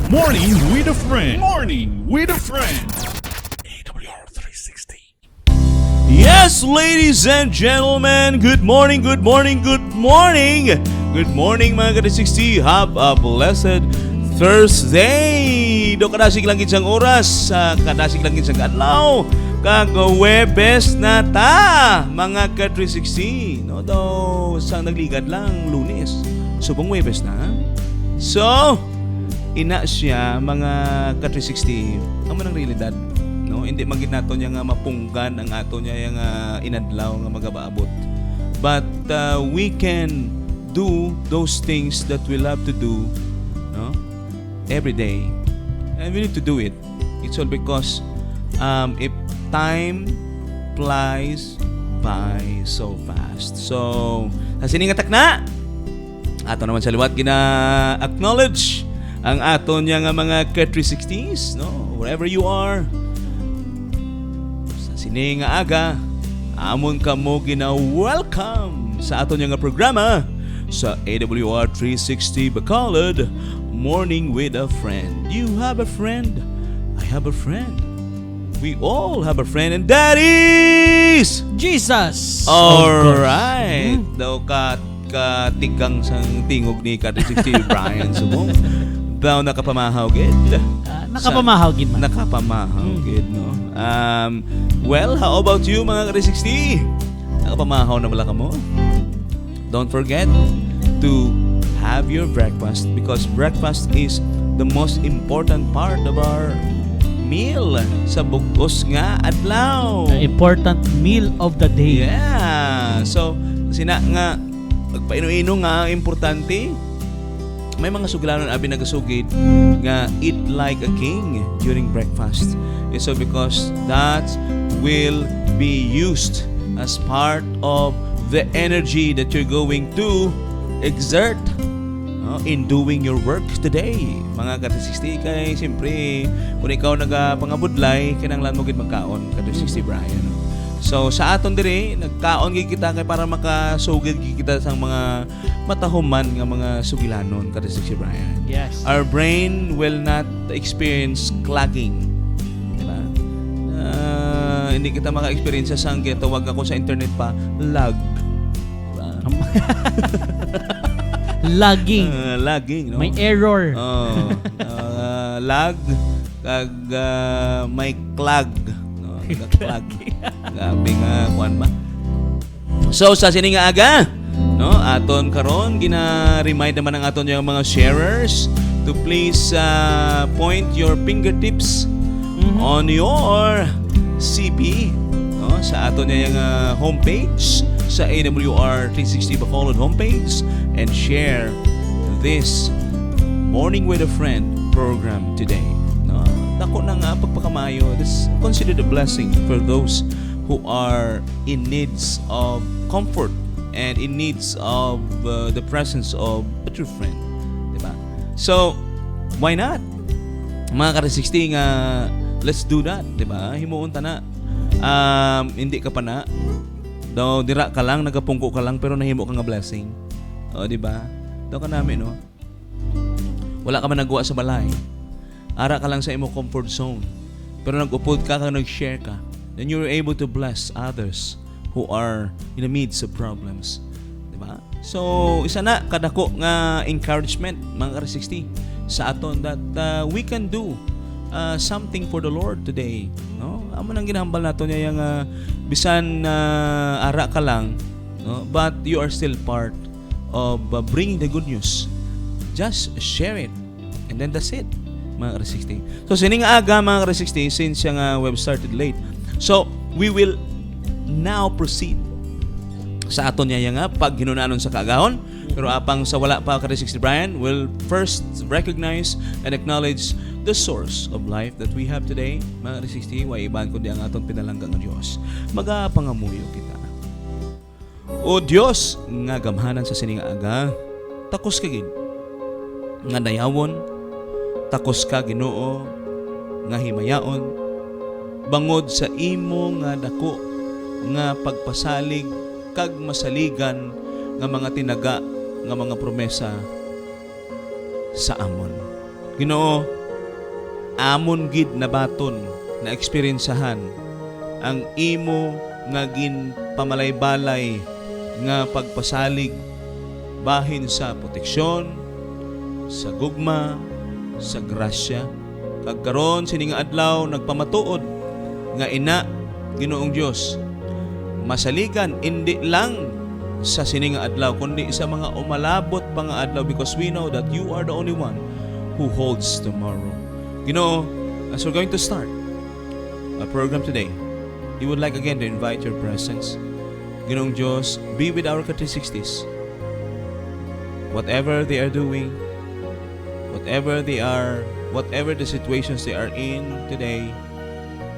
Morning with a friend. Morning with a friend. AWR 360. Yes, ladies and gentlemen, good morning, good morning, good morning. Good morning mga ka-360. Have a blessed Thursday. Do kadasig lang gitsang oras, kadasig lang gitsang adlaw. Kag-Webes na ta, mga ka-360. No, daw, sang nagligad lang, Lunes. Subong Webes na. So, ina siya, mga ka-360, ang manang realidad. No, hindi magid nato niya nga mapunggan ang ato niya yang inadlaw nga magabaabot. But we can do those things that we love to do, no, every day, and we need to do it. It's all because if time flies by so fast. So, siningatak na ato naman sa liwat gina-acknowledge ang ato niya nga mga ka-360s, no, wherever you are. Sini nga aga, amon ka mo gina-welcome sa ato nga programa sa AWR 360 Bacolod, Morning with a Friend. You have a friend, I have a friend. We all have a friend, and that is Jesus! alright. Daw katikang sang tingog ni ka-360 Brian Subong. Daw nakapamahaw gid. Nakapamahaw gid man. Nakapamahaw gid, no? Well, how about you mga ka-360? Nakapamahaw na wala ka mo? Don't forget to have your breakfast because breakfast is the most important part of our meal sa bugos nga adlaw. The important meal of the day. Yeah. So, sina nga pagpaino-ino nga importante. May mga suglanon abi nagasugid nga eat like a king during breakfast. And so because that will be used as part of the energy that you're going to exert in doing your work today. Mga ka-360 kay siyempre kung ikaw nagapangabudlay kinahanglan mo gid magkaon ka-360 Brian. So sa aton dire nagkaon gid kita kay para makasugid gid kita sang mga matahuman nga mga sugilanon ka-360 Brian. Yes. Our brain will not experience clogging. Diba? Hindi kita maka-experience sa tawag ako sa internet pa lag. Diba? Lagging. Lagging, no? May error. Lag kag may clog, no? Clog. Gabi nga kuan ba? So sa sini nga aga, no? Aton karon gina-remind naman ang aton yung mga sharers to please point your fingertips on your CP, no? Sa aton yung homepage sa AWR 360 Bacolod homepage and share this Morning with a Friend program today. No? Dako na nga pagpakamayo. This considered a blessing for those who are in needs of comfort and in needs of the presence of a true friend. Diba? So, why not? Mga ka-360 nga, let's do that. Diba? Himuon ta na. Hindi ka pa na. Daw dira ka lang, nagapungko ka lang pero nahimo ka nga blessing. O di ba? Daw ka namin no. Wala ka man nagawa sa balay. Ara ka lang sa imo comfort zone. Pero nag-upod ka kag nag-share ka. Then you're able to bless others who are in the midst of problems. Di ba? So, isa na kadako nga encouragement mga ka-360 sa aton that we can do something for the Lord today, no? Amo nang ginahambal nato niya yang bisan ara ka lang, no? But you are still part of bringing the good news. Just share it and then that's it, mga ka-360. So sining aga mga ka-360 since yung web started late. So we will now proceed sa aton niya nga pag hinunanon sa kaagahon. Pero apang sa wala pa ka-360 Brian, will first recognize and acknowledge the source of life that we have today. Mga ka-360, way iban kundi ang atong pinalanggang ng Diyos. Magapangamuyo kita. O Diyos, nga gamhanan sa sining aga, takos ka gid nga dayawon, takos ka Ginoo nga himayaon, bangod sa imo nga dako nga pagpasalig kag masaligan nga mga tinaga nga mga promesa sa amon. Ginoo, amon gid na baton na eksperyensahan ang imo nga gin pamalay-balay nga pagpasalig bahin sa proteksyon, sa gugma, sa grasya. Kag karon sini nga adlaw nagpamatuod nga ina Ginoong Dios masaligan hindi lang sa sini nga adlaw kundi sa mga umalabot pa nga adlaw, because we know that you are the only one who holds tomorrow. Ginoo, as we're going to start our program today, we would like again to invite your presence. Ginoong Diyos, be with our Kat360s. Whatever they are doing, whatever the situations they are in today,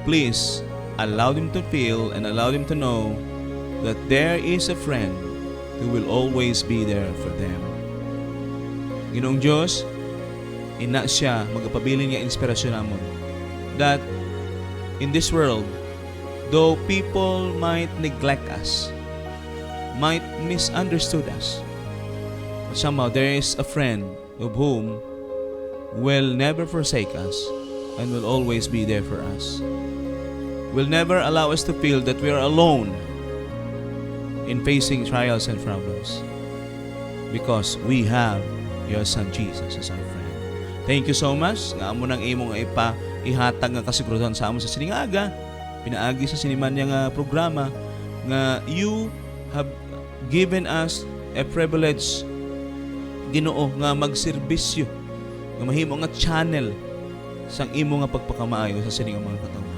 please allow them to feel and allow them to know that there is a friend who will always be there for them. Ginoong Diyos, ina siya magapabilin nga inspirasyon namon that in this world, though people might neglect us, might misunderstood us, but somehow there is a friend of whom will never forsake us and will always be there for us. Will never allow us to feel that we are alone in facing trials and problems, because we have your Son Jesus as our friend. Thank you so much nga amo nang imong ihatag nga kasiguruhan sa amon sa siningaga, pinaagi sa siniman nga programa nga you have given us a privilege, Ginoo, nga magserbisyo, nga mahimo nga channel sang imo nga pagpakamaayo sa sining mga katawhan.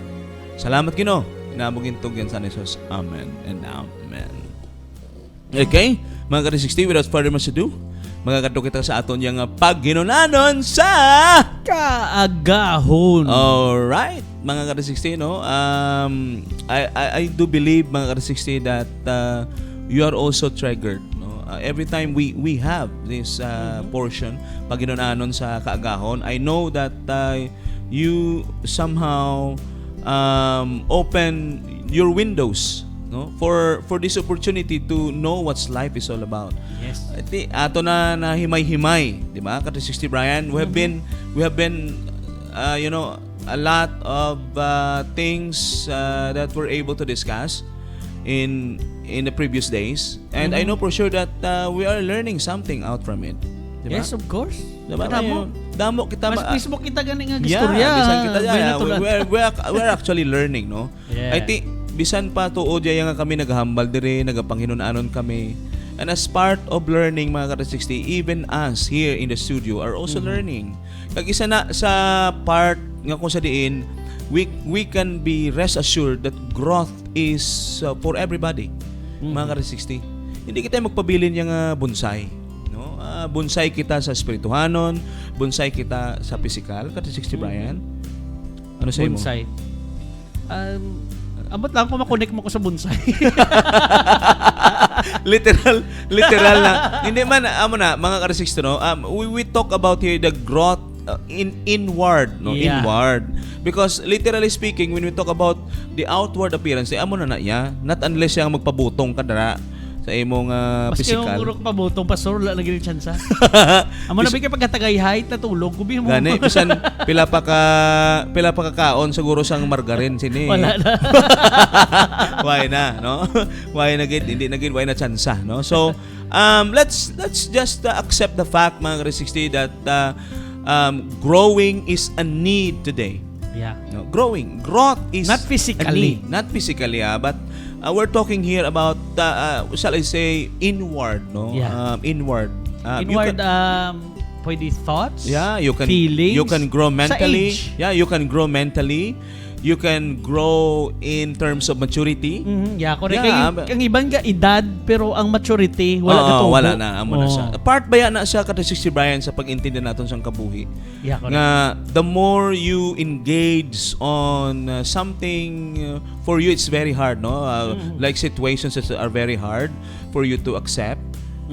Salamat, Ginoo. Inabog intog yan sa Jesus. Amen and amen. Okay, mga Kat360, without further much ado, magkakato kita sa aton yung pagginunanon sa kaagahon. Alright, mga Kat360, no? I do believe, mga Kat360, that you are also triggered, no? Every time we have this portion, pagginunanon sa kaagahon, I know that you somehow open your windows, no, for this opportunity to know what's life is all about. Yes. Ato na himay-himay, di ba? Kat360 Brian, we have been you know, a lot of things that we're able to discuss in the previous days, and I know for sure that we are learning something out from it. Diba? Yes, of course. Diba? Damo kita Mas mismo kita ganing nga yeah, istorya. bisan kita we're actually learning, no? Yeah. I think bisan pa tuod ya nga kami naghambal dire, nagapanghinunanon kami. And as part of learning, mga Kat360, even us here in the studio are also learning. Kag isa na sa part nga kung sa diin, we can be rest assured that growth is for everybody. Mga Kat360. Hindi kita magpabilin yung bonsai. No? Bonsai kita sa spirituhanon, bonsai kita sa physical. Kat360 Brian. Ano sa imo? Bonsai. Abot lang kung makonect mo ko sa bonsai. literal na. Hindi man amo na mga Kat360, no. We talk about here the growth inward, no, Yeah. inward. Because literally speaking, when we talk about the outward appearance, amo na ya, not unless yang magpabutong ka dara sa imong Maski yung physical. urok pabutong pastor, wala na gini chance. Amo na bigay pagkatagay-height na tulog, kubi mo. Gani bisan pila pa ka kaon siguro sang margarin sini. Wala na. Why na, no? Why na gid hindi na gid why na tsansa, no? So, let's just accept the fact, mga Kat360, that growing is a need today. Yeah. No, growth is Not physically. not physically, but we're talking here about shall I say inward, no? Yeah. Inward. Inward, pwede thoughts, You can feelings, you can grow mentally. sa age. Yeah, you can grow mentally. You can grow in terms of maturity. Yeah, correct. Yeah, Kang ibang ga edad pero ang maturity wala na to. wala na amo na siya. Part ba yan na siya Kat360 Brian sa pag-intindi naton sa kabuhi. Yeah, correct. Nga the more you engage on something for you it's very hard, no? Like situations that are very hard for you to accept.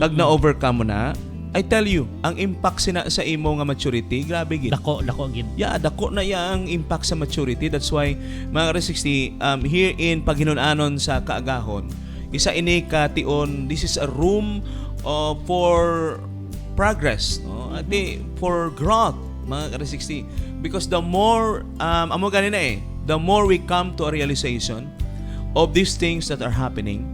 Kag na-overcome mo na, I tell you, ang impact sa imo nga maturity, grabe gid. Dako gid. Yeah, dako na ang impact sa maturity. That's why, mga Kat360, here in Paghinunanon sa Kaagahon, isa ini ka tion, this is a room for progress, no? Ati for growth, mga ka-360. Because the more, amo ganina the more we come to a realization of these things that are happening,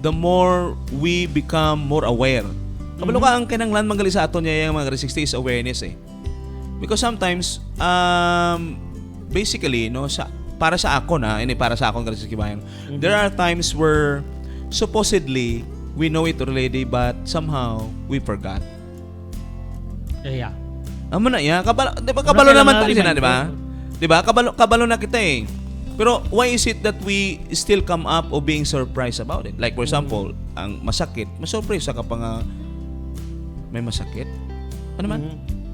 the more we become more aware. Kabalo ka ang kinanglan manggali sa aton niya yung mga ka-360 is awareness Because sometimes, basically, no, para sa ako para sa akong ka-360 bayan, there are times where supposedly we know it already but somehow we forgot. Yeah. Amo na kabalo, 'di ba kabalo naman tayo na, 'di ba? 'Di ba? Kabalo na kita Pero why is it that we still come up of being surprised about it? Like for example, ang masakit, masurprise ka pa nga may masakit. Ano man?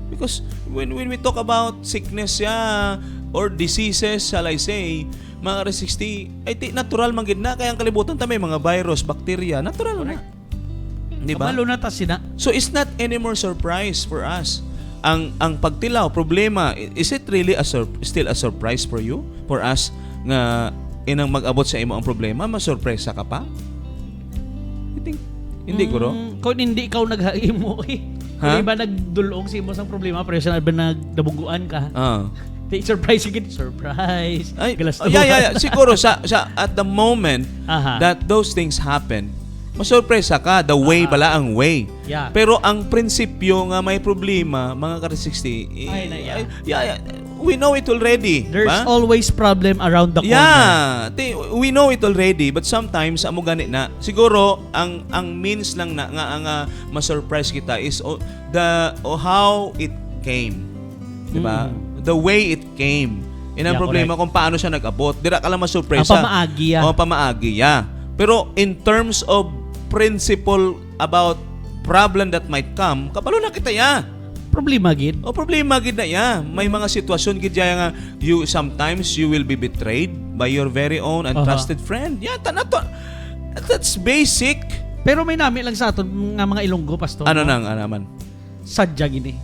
Because when we talk about sickness or diseases, shall I say, mga ka-360, natural man gid na kaya ang kalibutan ta may mga virus, bacteria, natural na. Di ba? Kabalo na ta sina. So it's not anymore surprise for us. Ang pagtilaw, problema, is it really still a surprise for you? For us nga inang mag-abot sa imo ang problema, masurpresa ka pa? Hindi guro. Kung hindi ikaw naghahimo Ha? Kung iba nagdulong sa imo sang problema, pero sa ba nagdabuguan ka? Surprise again. Surprise. Galas Siguro at the moment Aha. that those things happen, masurpresa ka, the way pala ang way. Yeah. Pero ang prinsipyo nga may problema, mga ka-360, we know it already. There's ba? always problem around the corner. Yeah, we know it already, but sometimes amo gani na. Siguro ang means lang na nga ma-surprise kita is how it came. 'Di ba? The way it came. Ang problema kung paano siya nag-abot. Dira ka lang ma-surpresa. Pamaagi. Pero in terms of principle about problem that might come, kabalo na kita Problema gid. Problema gid na may mga sitwasyon gid nga sometimes you will be betrayed by your very own and trusted friend. That's basic. Pero may nami lang sa aton nga mga Ilonggo, pastor. Ano naman? Sadya gini.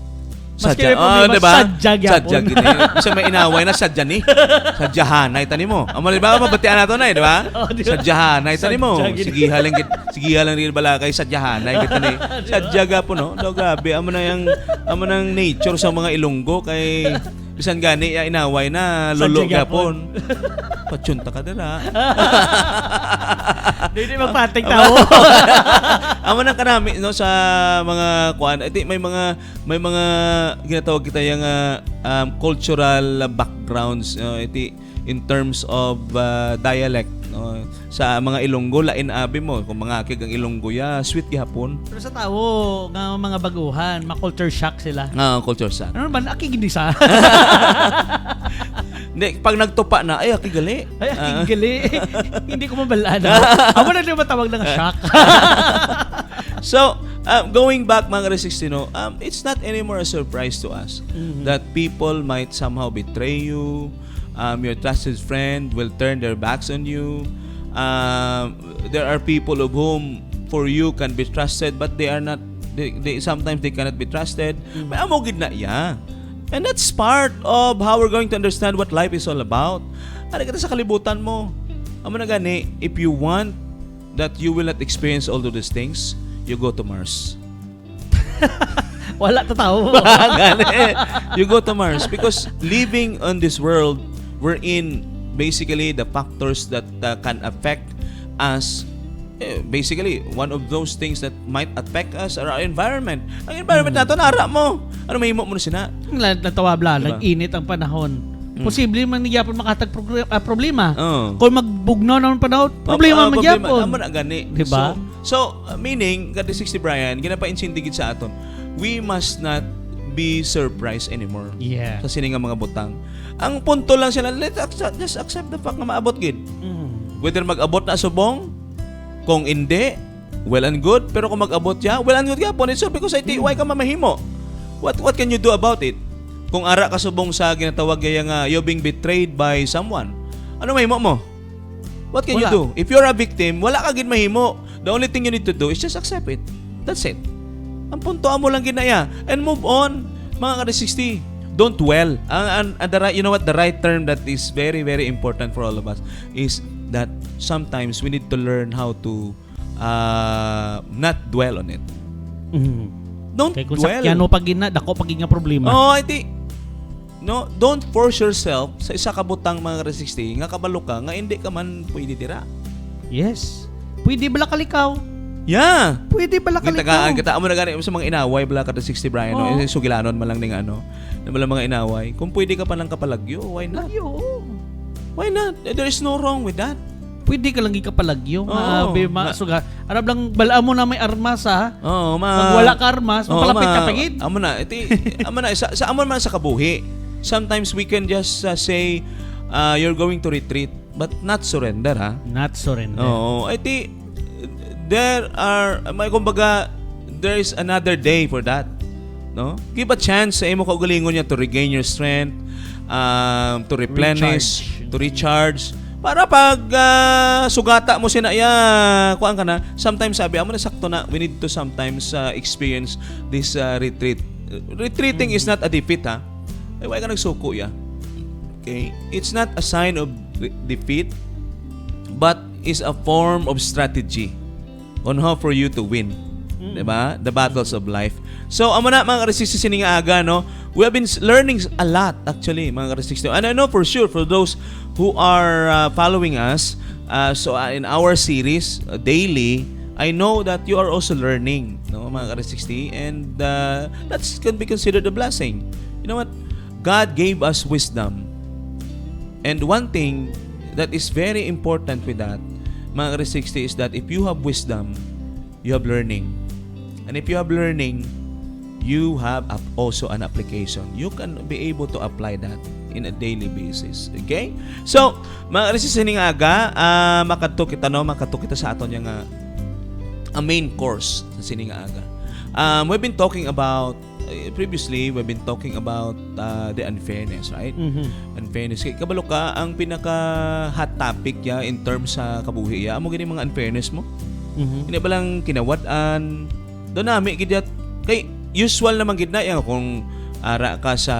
Sadya. Diba? Sadya gini. Kasi may inaway na sadya ni. Sadyahanay tani mo. Amo ba mabatian nato na diba? Sadyahanay tani mo. Sige halang rin bala kay sadyahanay kita ni. Sadya gapon no. Do grabe amo nang nature sa mga Ilonggo kay bisan gani inaway na lolo gapon. Patsunta ka dira. Hindi magpating tao. Amo nang kanami no sa mga kuan. May mga ginatawag kita yung cultural backgrounds in terms of dialect no? Sa mga Ilonggo lain abi mo kung mga akig ang Ilonggo sweet gihapon. Pero sa tao nga mga baguhan, ma-culture shock sila. Culture shock. Ano ba akig hindi sa? Hindi, pag nagtupa na, akig gali. Akig gali. Hindi ko mabalaan. Amo na din matawag ng shock. So, going back mga ka-360, it's not anymore a surprise to us that people might somehow betray you. Your trusted friend will turn their backs on you. There are people of whom for you can be trusted but they are not. They sometimes they cannot be trusted. May amo gid na and that's part of how we're going to understand what life is all about. Ari kita sa kalibutan mo. Amo na gani, if you want that you will not experience all of these things, you go to Mars. Wala ta tao. You go to Mars because living on this world, we're in basically the factors that can affect us. Basically, one of those things that might affect us are our environment. Ang environment nato nara mo. Ano mahimo mo na sina? Natawabla, Diba? nag-init ang panahon. Posible man nagyapon makatag problema. Oh. Kung magbugnaw na ang panahon, problema man magyapon. Amo na gani. Diba? So meaning, God-360 Brian, ginapainsindigid sa aton, we must not be surprised anymore. Yeah. Sa sining nga mga butang. Ang punto lang sila, just accept the fact na maabot gid. Whether mag-abot na subong, kung hindi, well and good. Pero kung mag-abot siya, well and good yapon. It's all because why ka mamahimo? What can you do about it? Kung ara ka subong sa ginatawag gaya nga you're being betrayed by someone, ano mahimo mo? What can you do? If you're a victim, wala ka gid mahimo. The only thing you need to do is just accept it. That's it. Ang punto mo lang ginaya and move on. Mga ka-360, don't dwell. You know what? The right term that is very, very important for all of us is that sometimes we need to learn how to not dwell on it. don't Kay kung dwell. sakyano pag ina, dako pag nga problema. Oh, iti. No, don't force yourself sa isa ka butang mga ka-360 nga kabalo ka nga hindi ka man pwede dira. Yes. Pwede bala kalikaw. Yeah. Pwede bala kalikaw. Kita amo na gani sa mga inaway bala ka-360 Brian, no? Sugilanon man lang ning ano, na bala mga inaway. Kung pwede ka pa lang kapalagyo, why not? Lagyo. Why not? There is no wrong with that. Pwede ka lang ikapalagyo. Oo. Suga. Arab lang bala mo na may armas ha. Oo, Pag wala ka armas, mapalapit ka pagid. Amo na, amo na sa amo man sa kabuhi. Sometimes we can just say you're going to retreat but not surrender, ha? Not surrender. Oo, there are may kumbaga there is another day for that. No? Give a chance sa imo kaugalingon niya to regain your strength, to replenish, to recharge. Para pag sugata mo sinaya, kuan ka na, sometimes sabi, amo na sakto na, we need to sometimes experience this retreat. Retreating is not a defeat, ha? Ay, why ka nagsuko, ya? Okay? It's not a sign of defeat, but is a form of strategy on how for you to win. Diba? The battles of life. So, amo na mga ka-360 sining aga, no? We have been learning a lot, actually, mga ka-360. And I know for sure, for those who are following us, in our series, daily, I know that you are also learning, no, mga ka-360. And that can be considered a blessing. You know what? God gave us wisdom. And one thing that is very important with that, mga ka-360, is that if you have wisdom, you have learning. And if you have learning, you have also an application. You can be able to apply that in a daily basis. Okay? So, mga ka-360 sining aga, makato kita sa aton yung a main course sa sining aga. We've been talking about previously, we've been talking about the unfairness, right? Unfairness. Kaya kabalo ka, ang pinaka hot topic ya in terms sa kabuhi ya, amo gini mga unfairness mo. Hindi ba lang kinawat-an, doon nami gidyat, kay usual naman gid na yan kung ara ka sa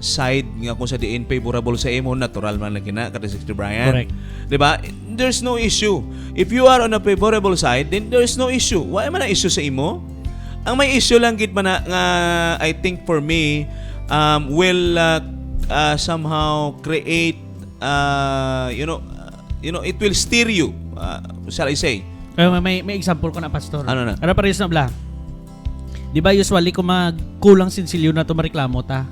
side nga kung sa diin favorable sa imo, natural man lang kina ka-360 Brian. Correct. 'Di ba? There's no issue. If you are on a favorable side, then there's no issue. Why man na issue sa imo? Ang may issue lang gid man na nga, I think for me will somehow create it will steer you, shall I say. May example ko na, pastor. Ano na? Ano pares na bla? Di ba usually kung magkulang sinsilyo na to mareklamo ta?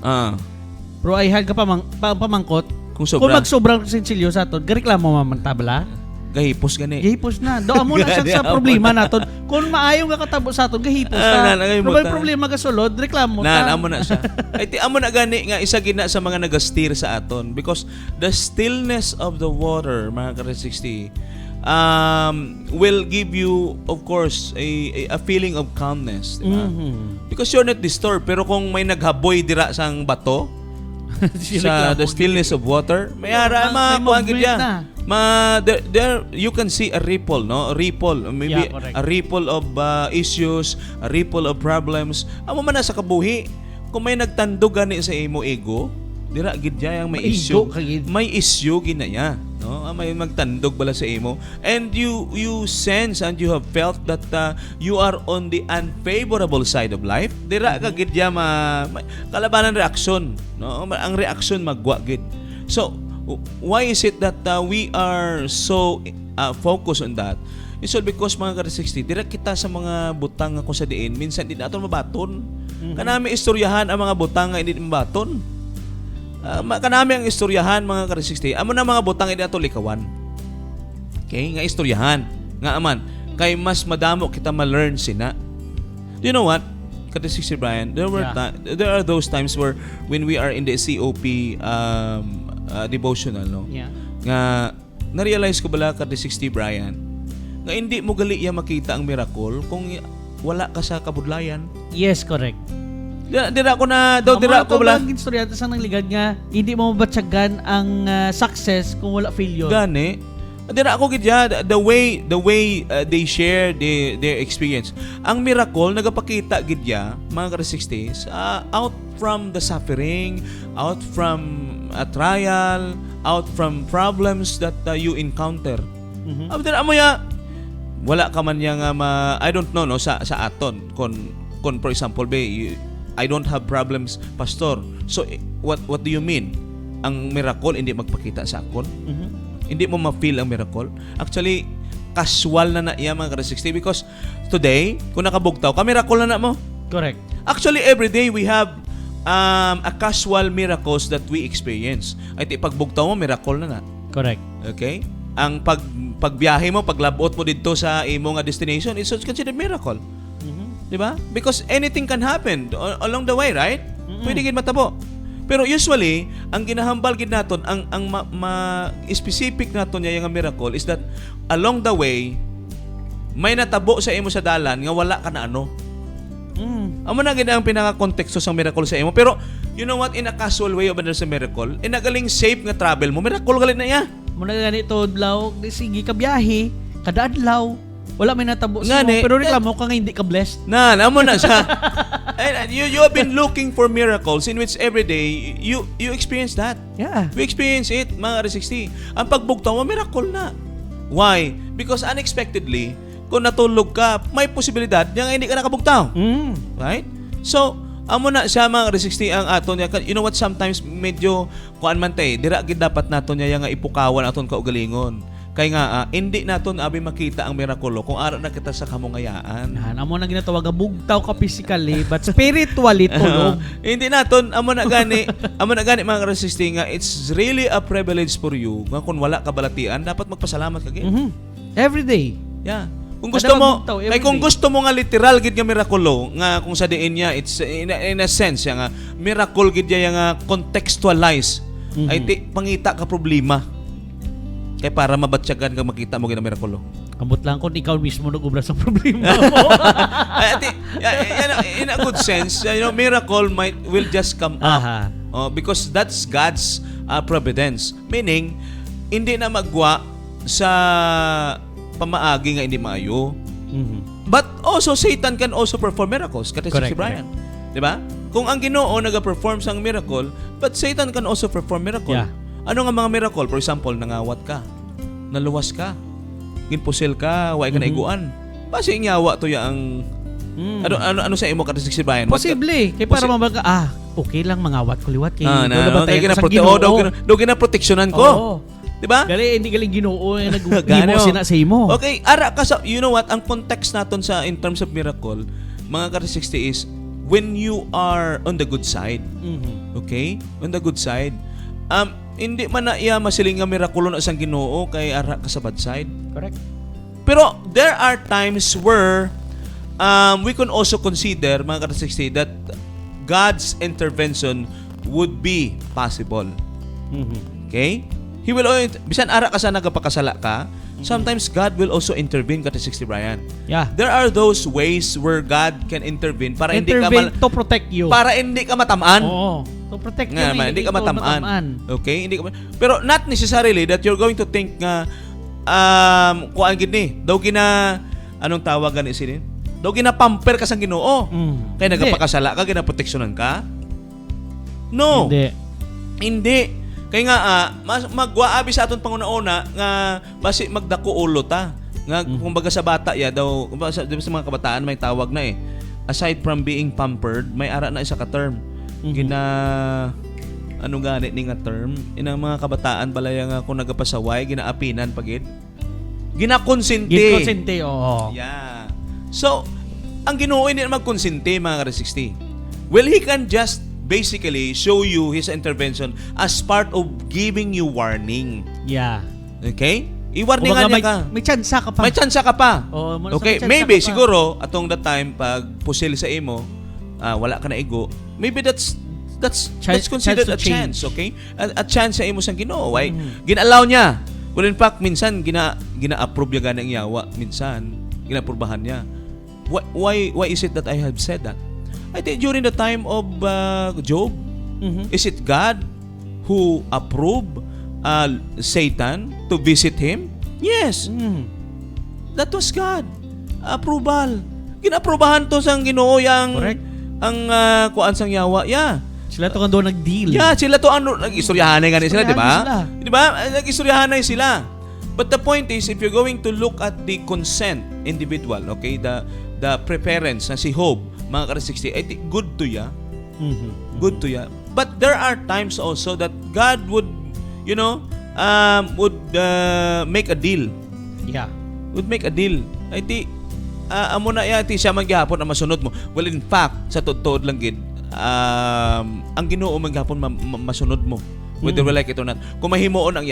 Pero ay hal ka pamangkot. Kung Kung magsobrang sinsilyo sa aton, gareklamo mamantabla. Gahipos gani. Gahipos na. Doon mo na sa problema naton. Kung maayo nga katabo sa aton, gahipos na. Pero may problema ka sulod, reklamo ta. Amo na siya. Ay amo na gani nga isa gina sa mga nagastir sa aton because the stillness of the water, mga ka-360, will give you, of course, a feeling of calmness, diba? Because you're not disturbed. Pero kung may naghaboy dira sang bato sa the stillness of water, may ara makuagid ya. There you can see a ripple, no? A ripple, maybe a ripple of issues, a ripple of problems. Amo man na sa kabuhi. Kung may nagtandog gani sa imo ego, dira gid ya yang may issue. May issue ginaya, no? May magtandog bala sa imo, and you sense and you have felt that you are on the unfavorable side of life. Dira ka gid ya kalabanan reaksyon, no? Ang reaksyon magwa gid. So why is it that we are so focused on that? It's all because mga ka-360, dira kita sa mga butang nga kung sa diin, minsan di naton mabaton. Kanami istoryahan ang mga butang nga hindi mabaton. Kanami ang istoryahan mga ka-360. Amo na mga butang hindi ato likawan. Okay, nga istoryahan nga aman kay mas madamo kita ma-learn sina. Do you know what? Ka-360 Brian, there are those times where when we are in the COP devotional, no? Yeah. Nga na-realize ko bala ka-360 Brian, nga hindi mo gali ya makita ang miracle kung wala ka sa kabudlayan. Yes, correct. Dira ko na dira ko bala. Ang istorya sa nang ligad nga hindi mo mabatyagan ang success kung wala failure. Gani. Dira ako gidya the way they share their experience. Ang miracle nagapakita gidya mga ka-360 out from the suffering, out from a trial, out from problems that you encounter. Dira mo ya wala ka man yang I don't know, no, sa aton kon Kung for example, I don't have problems, pastor. So what do you mean? Ang miracle hindi magpakita sa akon? Hindi mo ma-feel ang miracle? Actually, casual na iya mga ka-360 because today, kung nakabugtaw ka, miracle na mo. Correct. Actually, every day we have a casual miracles that we experience. Ay pagbugtaw mo, miracle na. Correct. Okay? Ang pagbiyahe mo, paglabot mo dito sa imo nga destination, it's considered miracle. Di ba? Because anything can happen along the way, right? Pwede gid matabo. Pero usually, ang ginahambal gid naton, ang specific naton niya yung miracle is that along the way, may natabo sa imo sa dalan nga wala ka na ano. Amo na gid ang pinaka-konteksto sa miracle sa imo. Pero you know what, in a casual way of sa miracle, nagaling safe nga travel mo, miracle galit na iya. Muna ganito adlaw, sige ka biyahe, kada adlaw. Wala may natabo sa Ngani, mo, pero reklamo ka nga hindi ka blessed. Amo na siya. And you have been looking for miracles in which every day you experience that. Yeah. We experience it, mga R60. Ang pagbugtaw mo, miracle na. Why? Because unexpectedly, kung natulog ka, may posibilidad na hindi ka nakabugtaw. Right? So, amo na siya mga R60 ang ato niya. You know what, sometimes medyo kuan man tay, dira gid dapat nato niya nga ipukawan aton kaugalingon. Kaya nga, hindi naton abi makita ang mirakulo kung ara na kita sa kamungayaan. Amo na ginatawag nga bugtaw ka physically but spiritually tulog. Hindi naton amo na gani mga R60 nga it's really a privilege for you nga kung wala ka balatian dapat magpasalamat ka gid. Every day. Yeah. Kung gusto mo, kung gusto mo nga literal gid nga mirakulo nga kung sa diin niya it's in a sense nga miracle gid ya nga contextualize ay pangita ka problema. Kaya para mabatsyagan ka makita mo gina mirakulo. Ambot lang kung ikaw mismo nag-ubra sa problema mo. In a good sense, miracle will just come up. Because that's God's providence. Meaning, hindi na magwa sa pamaagi nga hindi maayo. But also, Satan can also perform miracles. Kata si Brian. Diba? Kung ang Ginoo nag-perform sang miracle, but Satan can also perform miracle. Yeah. Ano nga mga miracle? For example, nangawat ka, naluwas ka, ginpusil ka, way ka naiguan. Basi inyawa to ya ang ano sa imo kada 60 Brian? Posible. Kaya para mabaga okay lang mangawat ko liwat kay do gina proteksyonan ko. Di ba? Gali hindi galing Ginoo nag-imo sina sa imo. Okay, ara ka sa you know what, ang context naton sa in terms of miracle, mga kada 60 is when you are on the good side. Okay? On the good side. Hindi man na iya masiling nga mirakulo na isang Ginoo kay ara ka sa bad side. Correct. Pero there are times where we can also consider mga ka-60 that God's intervention would be possible. Okay? He will bisan ara ka sa nagapakasala ka, sometimes God will also intervene ka-60 Brian. Yeah. There are those ways where God can intervene para intervene to protect you. Para hindi ka matamaan. Oo. To protect you. Hindi ka matamaan. Okay? Hindi ka pero not necessarily that you're going to think nga kuan gid ni. Daw gina anong tawagan ni sinin? Daw gina pamper ka sang Ginoo. Kaya nagapakasala ka, ginaproteksyonan ka? No. Hindi. Kaya nga magwaabi sa aton panguna-una nga basi magdako ulo ta. Nga kumbaga sa bata ya daw sa mga kabataan may tawag na aside from being pampered, may ara na isa ka term. Gina ano gani ni nga term inang mga kabataan balaya nga kung nagapasaway ginaapinan pagid ginakonsente yeah. So ang Ginoo hindi na magkonsente mga ka-60. Well, He can just basically show you His intervention as part of giving you warning. Yeah. Okay? I-warningan niya ka. May tsansa ka pa. May tsansa ka pa. Okay, maybe siguro atong that time pag pusil sa imo wala ka na igo, maybe that's considered a chance, okay? A chance sa imo sang Ginoo. Why? Gina-allow niya. Well, in fact, minsan gina-approve ya ganang yawa, minsan gina-aprubahan niya. Why is it that I have said that? I think during the time of Job, is it God who approved Satan to visit him? Yes. That was God. Approval. Gina-aprobahan to sang Ginoo yang ang kuan sang yawa. Yeah. Sila to kando nag-deal. Yeah, sila to nag-istoryahanay gani sila, di ba? Di ba? Nag-istoryahanay sila. But the point is, if you're going to look at the consent individual, okay, the preference na si Job mga ka-60, I think good to ya. Mhm. Good to ya. But there are times also that God would, make a deal. Yeah. Would make a deal. I think, amo na yan, siya maghihapon ang masunod mo. Well, in fact, sa totoo lang gid, ang Ginoo maghihapon masunod mo. Whether we like it or not. Kung mahimuon ang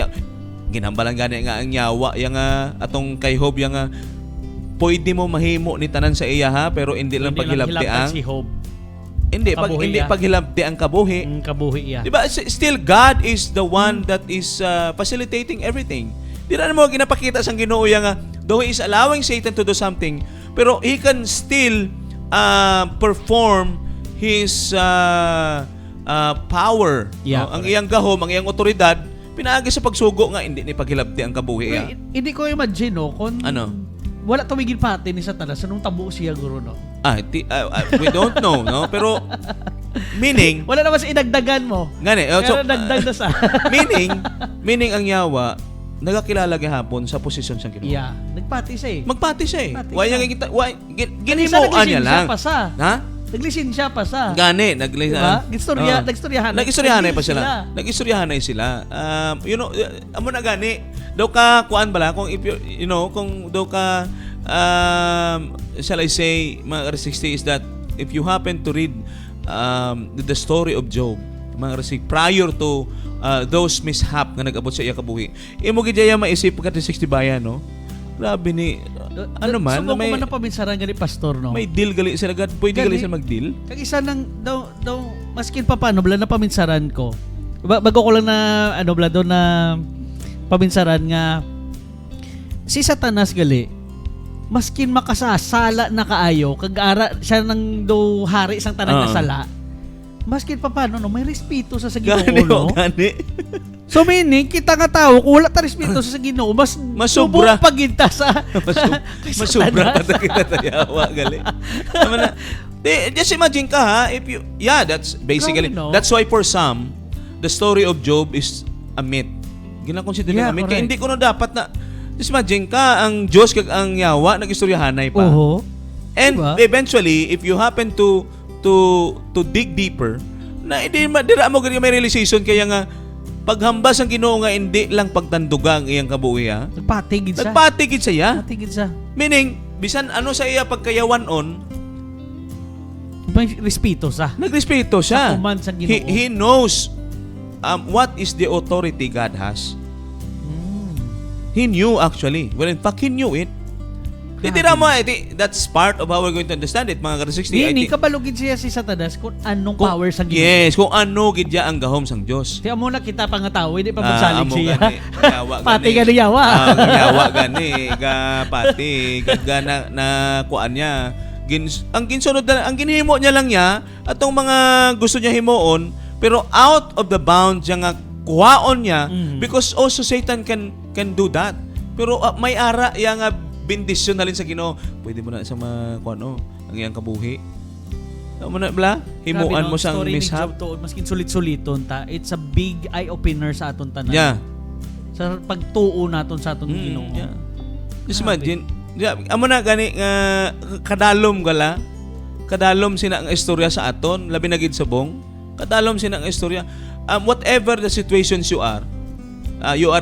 ginhambalan gani nga ang yawa, yang atong kay Job, yang pwede mo mahimo ni tanan sa iya ha, pero hindi lang paghilabti ang si Job. hindi Kabuhi, paghilabti ang kabuhi. Kabuhi iya. Diba? Still, God is the one that is facilitating everything. Di na mo ginapakita sang Ginoo nga, though He is allowing Satan to do something, pero He can still perform His power. Yeah, No? Ang iyang gahom, ang iyang otoridad, pinaagi sa pagsugo nga, hindi ni paghilabti ang kabuhi. Hindi ko imagine, no, kung Ano? wala tumigil pati ni Satanas, anong tabo siya, guro, no? We don't know, no? Pero, meaning, Wala naman sa idagdagan mo. ngani, Pero dagdag na sa... meaning ang yawa, nagakilala gihapon sa posisyon sa Ginoo. Yeah. Nagpati siya eh. Magpati siya eh. Pati Why siya. niya kita, why Kanisa ginhimuan niya lang. pa sa. Ha? Naglisin pa sa. Gani, Diba? Nagstoryahan. Nagistoryahan na pa sila. Nagistoryahan na sila. Amo na gani, daw ka kuan bala kung if kung daw ka shall I say, mga ka-60 is that if you happen to read the story of Job, mga ka-60, prior to those mishap nga nag-abot sa iya kabuhi, imo gid ya maisip ka 60 bayan, no? Grabe ni ano man, Subo ko may man na pabinsaran gani pastor, no? may deal gali sila gad, pwede gali Gani. sila mag-deal. Kag isa nang daw maskin pa paano bala na paminsaran ko. Bago ko lang na bala do na paminsaran nga si Satanas gali maskin makasasala na kaayo kag ara siya nang do hari sang tanang nasala. Maskin pa paano no may respeto sa Ginoo, no? Gani. So meaning kita nga tao kung wala ta respeto sa Ginoo mas Masubra. subok paginta sa Masubra pa ta kita tayawa gali. Tama na. Just imagine ka ha, if you that's basically Grabe, no? that's why for some the story of Job is a myth. Gina-consider Yeah, a myth. Kaya correct. hindi ko na dapat na just imagine ka ang Diyos kag ang yawa nagistoryahanay pa. Oho. And Diba? eventually if you happen to dig deeper na hindi dira mo gani may realization kaya nga paghambas ang Ginoo nga hindi lang pagtanduga ang iyang kabuhi ha. Nagpatigid sa. Nagpatigid siya. Nagpatigid sa. Meaning, bisan ano sa iya pagkayawan-on, May respeto sa. nagrespeto siya. Sa kuman sa Ginoo. He knows what is the authority God has. He knew actually. Well, in fact, he knew it. Titira mo, that's part of how we're going to understand it, mga ka-60. Hindi kabalugid siya si Satanas kung anong power sa Ginoo. Yes, kung ano gidya ang gahom sang Dios. Kaya muna kita pa nga tao, hindi pa magsalig amo siya. gani, yawa Pati gani yawa. Yawa gani, pati, na kuan niya. Ang ginsunod na, ang ginhimo niya lang niya, atong mga gusto niya himuon, pero out of the bounds niya nga kuhaon niya, because also Satan can do that. Pero may ara yang bendisyon na rin sa Ginoo. Pwede mo na sa mga kuan ang iyang kabuhi. Mo na bla, himuan mo sang mishap. Maskin sulit-suliton ta, it's a big eye-opener sa aton tanan. Yeah. Sa pagtuo naton sa aton Ginoo. Yeah. Just imagine, amo na gani nga kadalom gala. Kadalom sina ang istorya sa aton, labi na gid subong. Kadalom sina ang istorya. Whatever the situations you are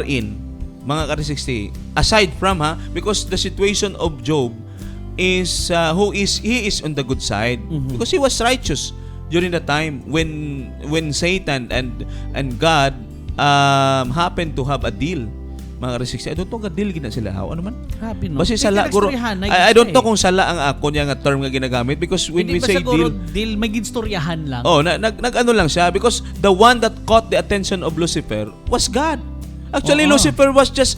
in, mga ka-60, aside from because the situation of Job is he is on the good side because he was righteous during the time when Satan and God happened to have a deal, mga ka-60. I don't know deal gina sila ano man. Grabe no. Basi sala guro. I don't know kung sala ang ako niya nga term nga ginagamit because when we say deal may ginstoryahan lang. nag-ano lang siya because the one that caught the attention of Lucifer was God. Actually, Lucifer was just,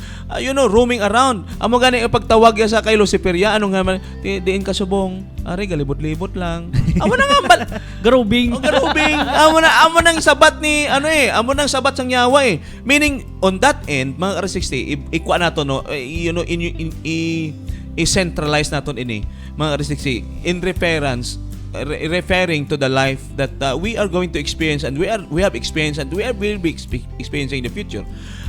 roaming around. Amo gani pagtawag niya sa kay Lucifer, anong nga man, diin ka subong, ari galibot-libot lang. Amo na nga, Garubing. garubing. Amo nang sabat ni, amo nang sabat sang yawa eh. Meaning, on that end, mga R60, ikuha nato, no, i-centralize naton ini, mga R60, in referring to the life that we are going to experience and we have experienced and will be experiencing in the future.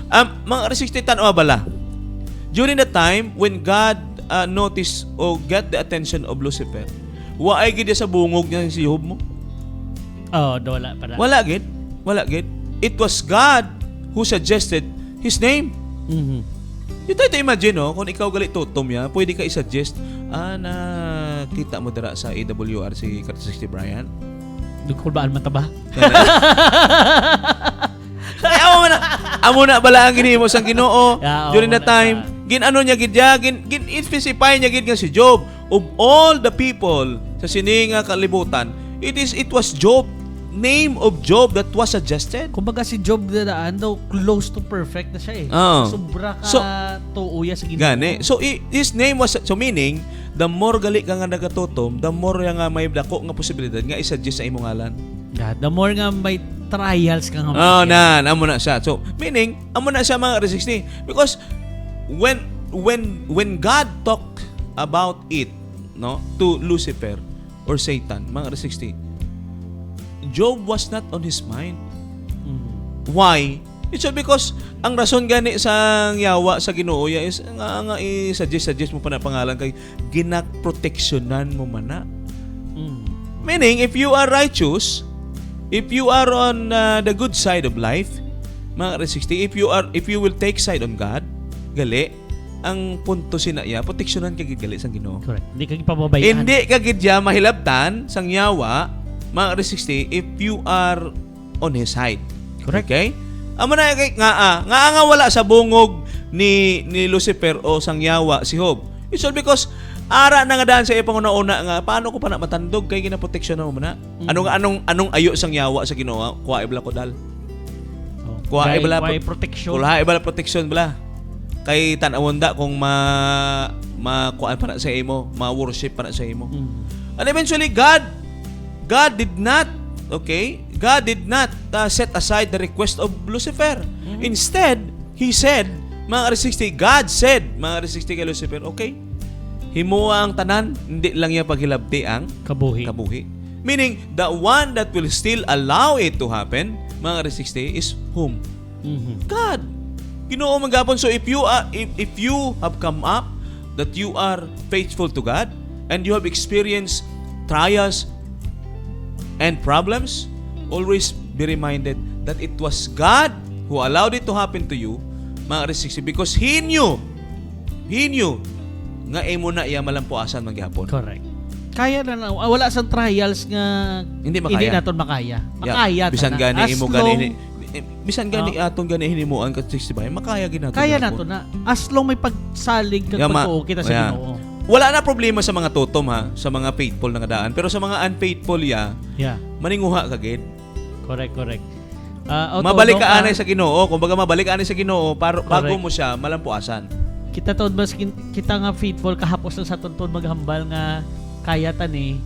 Mga R60 tanaw bala. During the time when God noticed or get the attention of Lucifer, wa ay gid sa bungog niya si Job mo. Oh, wala pa na. Wala gid. It was God who suggested his name. Mhm. You try to imagine, kung ikaw galit tutom ya, pwede ka i-suggest, na kita mo dira sa AWR si Curtis 60 Brian. Nagkulbaan man ta ba? Ay, amo na bala ang ginhimo sang Ginoo Yeah, during that amo na time. Gin-ano niya gid ya, gin-specify niya gid nga si Job. Of all the people sa sininga kalibutan, it was Job, name of Job that was suggested. Kumbaga si Job dadaan daw close to perfect na siya eh. Oo. Sobra ka So, tuuya sa Ginoo. Gani. So his name was, so meaning the more gali ka nga nagatutom, the more nga may dako nga posibilidad nga i-suggest sa imong ngalan. Yeah, the more nga may trials ka nga. Oh, amo na siya. So meaning amo na siya mga R60 because when God talked about it, no, to Lucifer or Satan, mga R60, Job was not on his mind. Mhm. Why? It's all because ang rason gani sa yawa sa Ginoo ya is nga i-suggest mo pa na pangalan kay ginakproteksyonan mo man na. Mhm. Meaning if you are righteous, if you are on the good side of life, mga R60, if you will take side on God, gali ang punto sinaya proteksyonan ka gid gali sang Ginoo. Correct. Hindi ka ipababayaan. Hindi ka gid ya mahilabtan sang yawa, mga R60, if you are on his side. Correct. Okay? Amo na kay nga wala sa bungog ni Lucifer o sang yawa si Job. It's all because ara na nga daan sa ipang una nga paano ko pa na matandog kay ginaproteksyon mo na. Anong ayo sang yawa sa Ginoo? Kuha ibala ko dal. Oh. Kuha ibala protection. Kuha ibala proteksyon bala. Kay tan-awon da kung kuan pa na sa imo, ma-worship pa na sa imo. Mhm. And eventually God did not set aside the request of Lucifer. Instead, he said, mga R60, God said, mga R60 kay Lucifer, okay, himuha ang tanan, hindi lang niya paghilabti ang Kabuhi. Meaning, the one that will still allow it to happen, mga R60, is whom? Mhm. God. Ginoo man gapon. So if you have come up that you are faithful to God and you have experienced trials and problems, always be reminded that it was God who allowed it to happen to you, mga R60, because He knew nga imo na iya malampuasan man gihapon. Correct. Kaya na wala sa trials nga Hindi makaya. Hindi naton makaya. Makaya bisan ta na. gani As imo long- gani bisan gani aton gani hinimuan ka 60 makaya ginaton. Kaya nato na. As long may pagsalig kag pagtuo kita sa Yeah. Ginoo. Wala na problema sa mga totom ha, sa mga faithful na daan. Pero sa mga unfaithful ya, Yeah. maninguha ka gid. Correct. Mabalik ka anay sa Ginoo, kumbaga mabalik ka anay sa Ginoo bago Correct. mo siya malampuasan. Kita tod mas kita nga faithful kahapos lang sa tuntun maghambal nga kaya ta ni.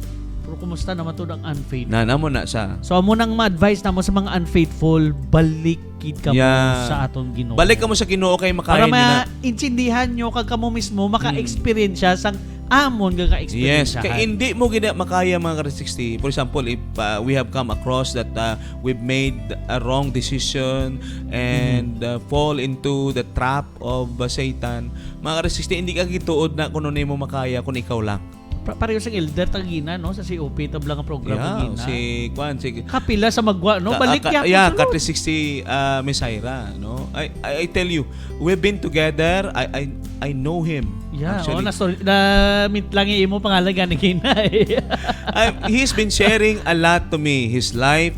Pero kumusta naman to ang unfaithful? Namo na siya. So amo nang ma-advise namo sa mga unfaithful, balikid ka mo Yeah. sa aton Ginoo. Balik ka mo sa Ginoo kay para makain na. maintindihan nyo kag kamo mismo maka-experience siya sang amon nga ka-experience. Yes, kay hindi mo gina makaya mga ka-60. For example, if we have come across that we've made a wrong decision and fall into the trap of Satan, mga ka-60, hindi ka gituod na kuno nimo makaya kung ikaw lang. Pareho sa elder tagina no sa COP tabla nga programa gina. Si Kapila sa magwa no balik yeah, Ka-360 Miss Ira, no. I tell you, we've been together. I know him. Yeah, actually. na meet lang imo pangalan gani kina. He's been sharing a lot to me, his life.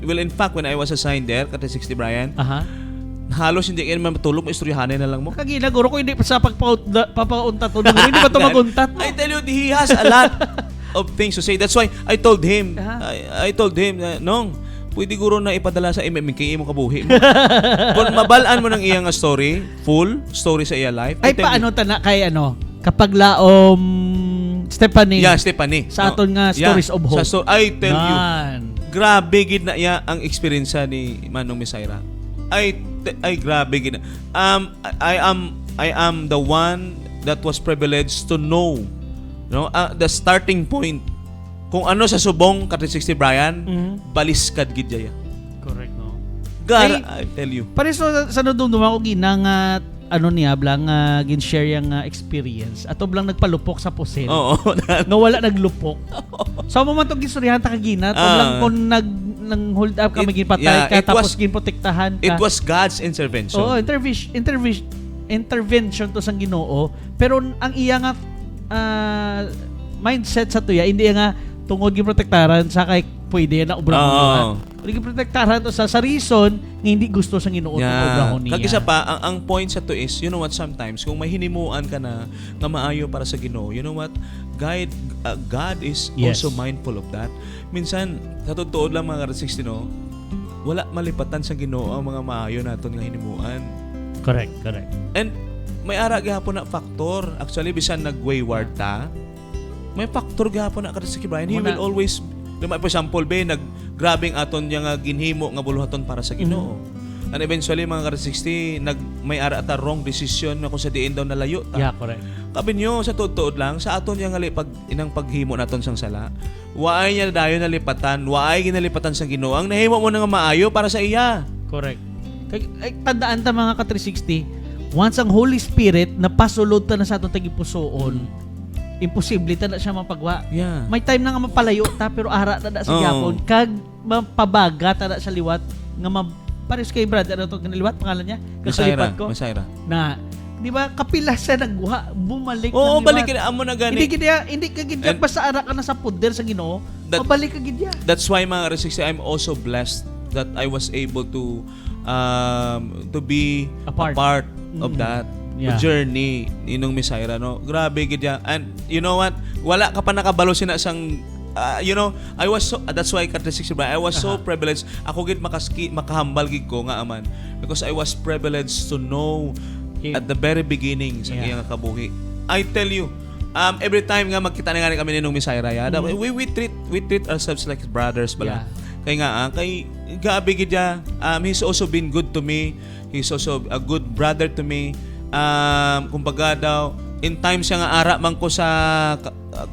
Well, in fact, when I was assigned there, Ka-360 Brian, Aha. halos hindi kayo naman matulog, istoryahanin na lang mo. Kagina guro ko hindi pa sa papaunta to. Hindi ba to maguntat? I tell you, he has a lot of things to say. That's why I told him, Yeah. I told him, Nong, pwede guro na ipadala sa MMK mo kabuhi mo. Kung mabalaan mo ng iyang story, full story sa iya life. Ay paano tana kay kapag laom Stephanie. Yeah, Stephanie. Sa aton nga Stories of Hope. I tell you, Man. grabe gid na iya ang experience ni Manong Misaira. Ay grabe gid. I am the one that was privileged to know, the starting point kung ano sa subong Ka-360 Brian, baliskad gid jaya. Correct no. God, Ay, I tell you. Pare so sa nudumdum ako gina nga ano niya blang gin-share yung experience ato blang nagpalupok sa pusil. Oo. Nga wala naglupok. So mo man tong gistoryahan ta kagina, blang kung nang hold up ka magipatay ka tapos ginprotektahan ka. It was God's intervention. Oo, intervention to sang Ginoo, pero ang iya nga mindset sa tuya hindi nga tungod giprotektaran sa kay pwede na obrahon. Hindi giprotektaran to sa reason nga hindi gusto sang Ginoo tong obrahon niya. Kag isa pa ang point sa to is, you know what, sometimes kung may hinimuan ka na nga maayo para sa Ginoo, you know what, God is also mindful of that. Minsan sa totoo lang mga ka-360, no, wala malipatan sa Ginoo ang mga maayo naton nga hinimuan. Correct. And may ara gihapon na factor. Actually bisan nag-wayward ta, may factor gihapon na ka-360 Brian. He will always, for example, naggrabing aton nga ginhimo nga buluhaton para sa Ginoo. And eventually mga ka-360 may ara ta wrong decision na kung sa diin daw nalayo ta. Yeah, correct. Kabi nyo, sa totoo lang, sa aton yang inang paghimo naton sang sala, waay niya dayon nalipatan, waay ginalipatan sa Ginoo. Ang nahimo mo nga maayo para sa iya. Correct. Tandaan ta mga ka-360, once ang Holy Spirit napasulod ta na sa atong tagipusoon, imposible ta na siya mapagwa. Yeah. May time na nga mapalayo ta pero ara na sa gyapon kag mapabaga ta na sa liwat nga pares kay Brad ano to liwat pangalan niya kasalipat ko Masaira. na di ba kapila sa nagwa bumalik Oo, ng balik liwat. amo na gani. Hindi ka gid basta ara ka na sa puder sa Ginoo, mabalik ka gid ya. That's why mga ka-360, I'm also blessed that I was able to be a part of that journey inong Misaira, no. Grabe gid ya. And you know what? Wala ka pa nakabalo sina sang I was so, that's why ka-360 I was so privileged. Ako gid makahambal gid ko nga aman because I was privileged to know at the very beginning sa iyang kabuhi. I tell you, every time nga magkita na nga kami ninong Misaira, we treat ourselves like brothers bala. Kay nga kay gabi gid ya, he's also been good to me. He's also a good brother to me. Kumbaga daw in times nga ara man ko sa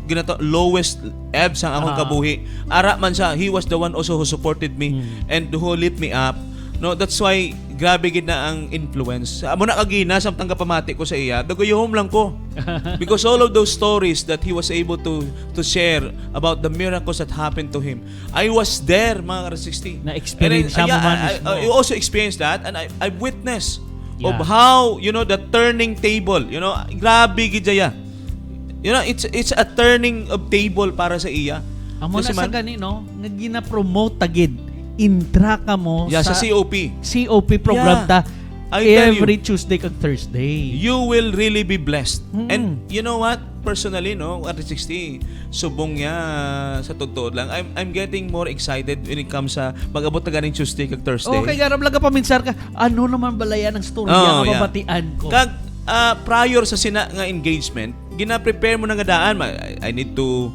ginato lowest ebb sa akong kabuhi, ara man siya, he was the one also who supported me and who lift me up. No, that's why grabe gid na ang influence. Amo na kagina samtang kapamati ko sa iya, dagoyhom lang ko. Because all of those stories that he was able to share about the miracles that happened to him, I was there mga ka-360. Na-experience mo man mismo. I also experienced that and I witnessed of how, you know, the turning table, you know, grabe gid ya. You know, it's a turning of table para sa iya. Amo na sa gani no, nga gina-promote tagid intra ka mo sa COP program ta every Tuesday kag Thursday. You will really be blessed. And you know what? Personally, no, at 60, subong niya sa totoo lang. I'm getting more excited when it comes sa mag-abot na ganing Tuesday kag Thursday. Okay, garab lang ka paminsar ka. Ano naman balaya ng storya nga mabatian ko. Kag prior sa sina nga engagement, gina-prepare mo na nga daan. I need to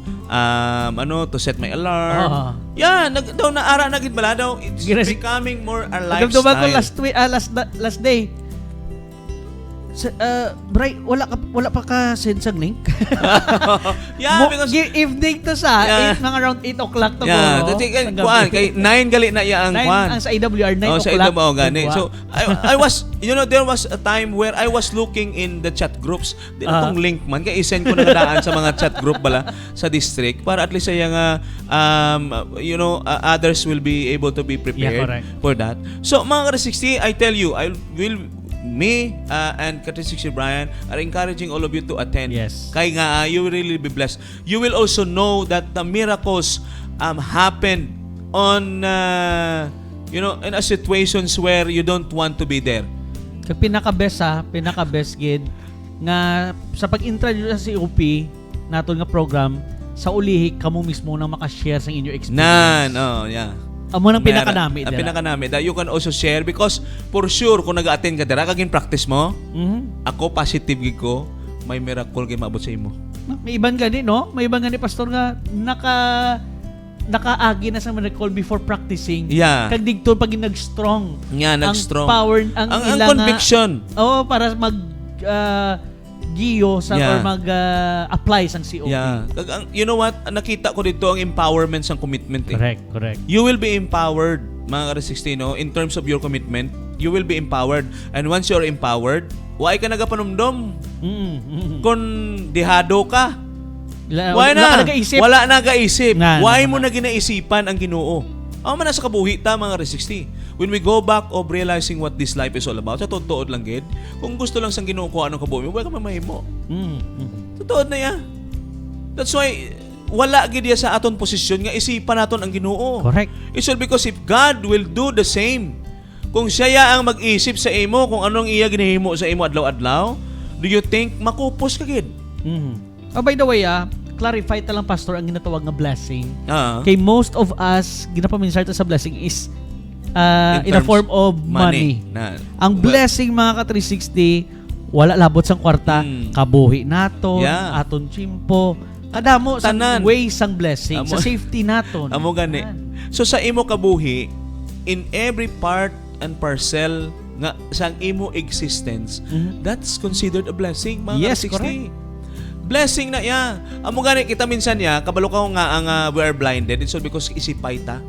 to set my alarm. Daw na ara na gid bala daw. It's becoming more a lifestyle. Ko last day. Bray, wala pa ka send sang link. Because evening to sa mga around 8 o'clock to go. Kay 9 gali na iya ang kwan. Ang sa AWR 9 o'clock. Sa AWR gani. So I was, you know, there was a time where I was looking in the chat groups. Di na tong link man kay i-send ko na daan sa mga chat group bala sa district para at least ay nga you know, others will be able to be prepared for that. So mga ka-360, I tell you, me and ka-360 Brian are encouraging all of you to attend. Yes. Kaya nga, you will really be blessed. You will also know that the miracles happen on, you know, in a situations where you don't want to be there. Kag pinaka-best gid nga sa pag-introduce sa COP naton nga program sa ulihi kamo mismo nang maka-share sa inyo experience. Amo nang pinakanami dira. Pinakanami that you can also share because for sure kung nag-attend ka dira kagin practice mo, ako positive gid ko, may miracle gid maabot sa imo. May iban gani no? May iban gani pastor nga nakaagi na sa miracle before practicing. Kag digton pag nag-strong. Nag-strong. Ang power ang conviction. Para mag giyo sa or mag-apply sang COP. You know what? Nakita ko dito ang empowerment sang commitment. Correct. You will be empowered, mga ka-360, no, in terms of your commitment. you will be empowered. And once you're empowered, why ka nagapanumdom? Kung dihado ka, why na? Wala na nagaisip. Why mo na ginaisipan ang Ginoo? Ako man nasa kabuhi ta mga R60. When we go back of realizing what this life is all about, sa tutuod lang gid, kung gusto lang sang Ginoo ko anong kabuhi mo, wala ka mamahimo. Tutuod na ya. That's why wala gid sa aton posisyon nga isipan naton ang Ginoo. Correct. It's all because if God will do the same, kung siya ang mag-isip sa imo kung anong iya ginahimo sa imo adlaw-adlaw, do you think makupos ka gid? Oh, by the way, clarify ta lang, Pastor, ang ginatawag nga blessing. Ah. Kay most of us, ginapaminsar ta sa blessing is in a terms form of money. Ang blessing, mga ka-360, wala labot sang kwarta, kabuhi nato, aton chimpo, kadamo sa ways ang blessing, sa safety naton. Amo gani. So sa imo kabuhi, in every part and parcel nga sang imo existence, that's considered a blessing, mga yes, 60. Correct. Blessing na ya. Amo gani kita minsan ya, kabalo ka nga ang we are blinded. It's all because isipay ta.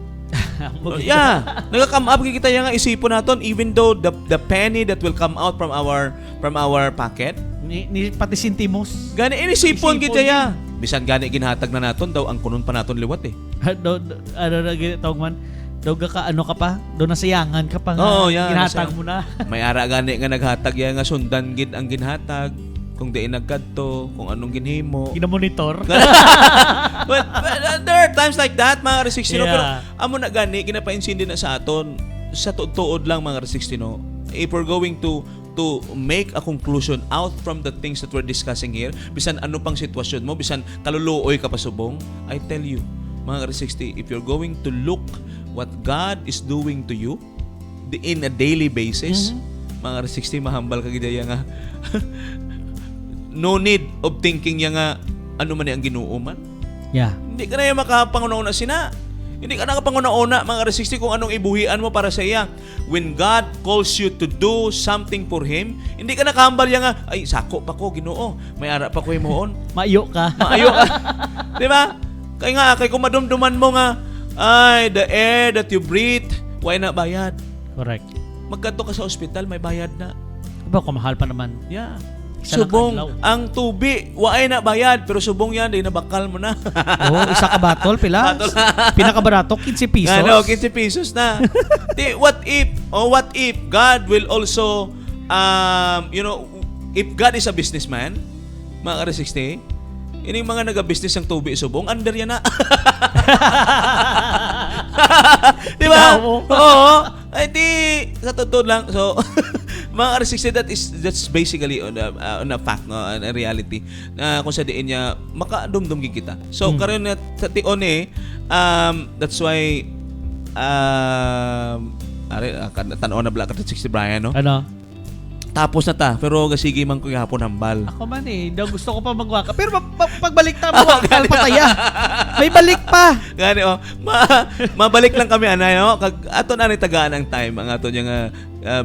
Yeah, nagka-come up kita nga isipon naton, even though the penny that will come out from our pocket, ni pati sentimos. gani inisipon kita ya. Bisan gani ginhatag na naton daw ang kunon pa naton liwat eh. Ano na ginatawag man? Daw ka ano ka pa? Daw nasayangan ka pa nga. Ginhatag mo na. May ara gani nga naghatag ya nga sundan gid ang ginhatag. Kung di nagkadto, kung anong ginhimo. Ginamonitor. but there are times like that, mga R60. Yeah. Pero amo na gani, ginapainsin din na sa aton. Sa tuod lang, mga R60. If we're going to make a conclusion out from the things that we're discussing here, bisan ano pang sitwasyon mo, bisan kaluluoy ka pa subong, I tell you, mga R60, if you're going to look what God is doing to you in a daily basis, mga R60, mahambal ka gidaya nga. No need of thinking ya nga ano man ang Ginoo man. Yeah. Hindi ka na yung makapanguna-una sina. Hindi ka na kapanguna-una, mga R60, kung anong ibuhian mo para sa iya. When God calls you to do something for Him, hindi ka nakahambal ya nga, ay, sako pa ko, Ginoo. May ara pa ko himoon. Maayo ka. Maayo ka. Di ba? Kaya kung madumduman mo nga, ay, the air that you breathe, why na bayad? Correct. Magkanto ka sa ospital, may bayad na. Diba, kumahal pa naman. Yeah. Isa Subong, na kadlaw. ang tubi, waay na bayad, pero subong yan, di nabakal mo na. Isa ka batol, pila? Pinakabarato, 15 pesos. Ano, 15 pesos na. What if God will also, if God is a businessman, mga R60, ining mga naga-business ang tubi subong, under yan na. Di ba? Oo. Ay, sa totoo lang. So, mga R60, that's basically on a fact, no, on a reality. Kung sa diin niya, makadumdum kita. So, karon na sa tion that's why, tanaw na Black R60 Brian, no? Ano? Tapos na ta, pero gasigi man ko gihapon hambal. Ako man daw gusto ko pa magwaka. Pero pagbalik ta, magwaka pataya. May balik pa. Gani mabalik lang kami anay, no? Kag aton ani tagaan ang time ang aton nga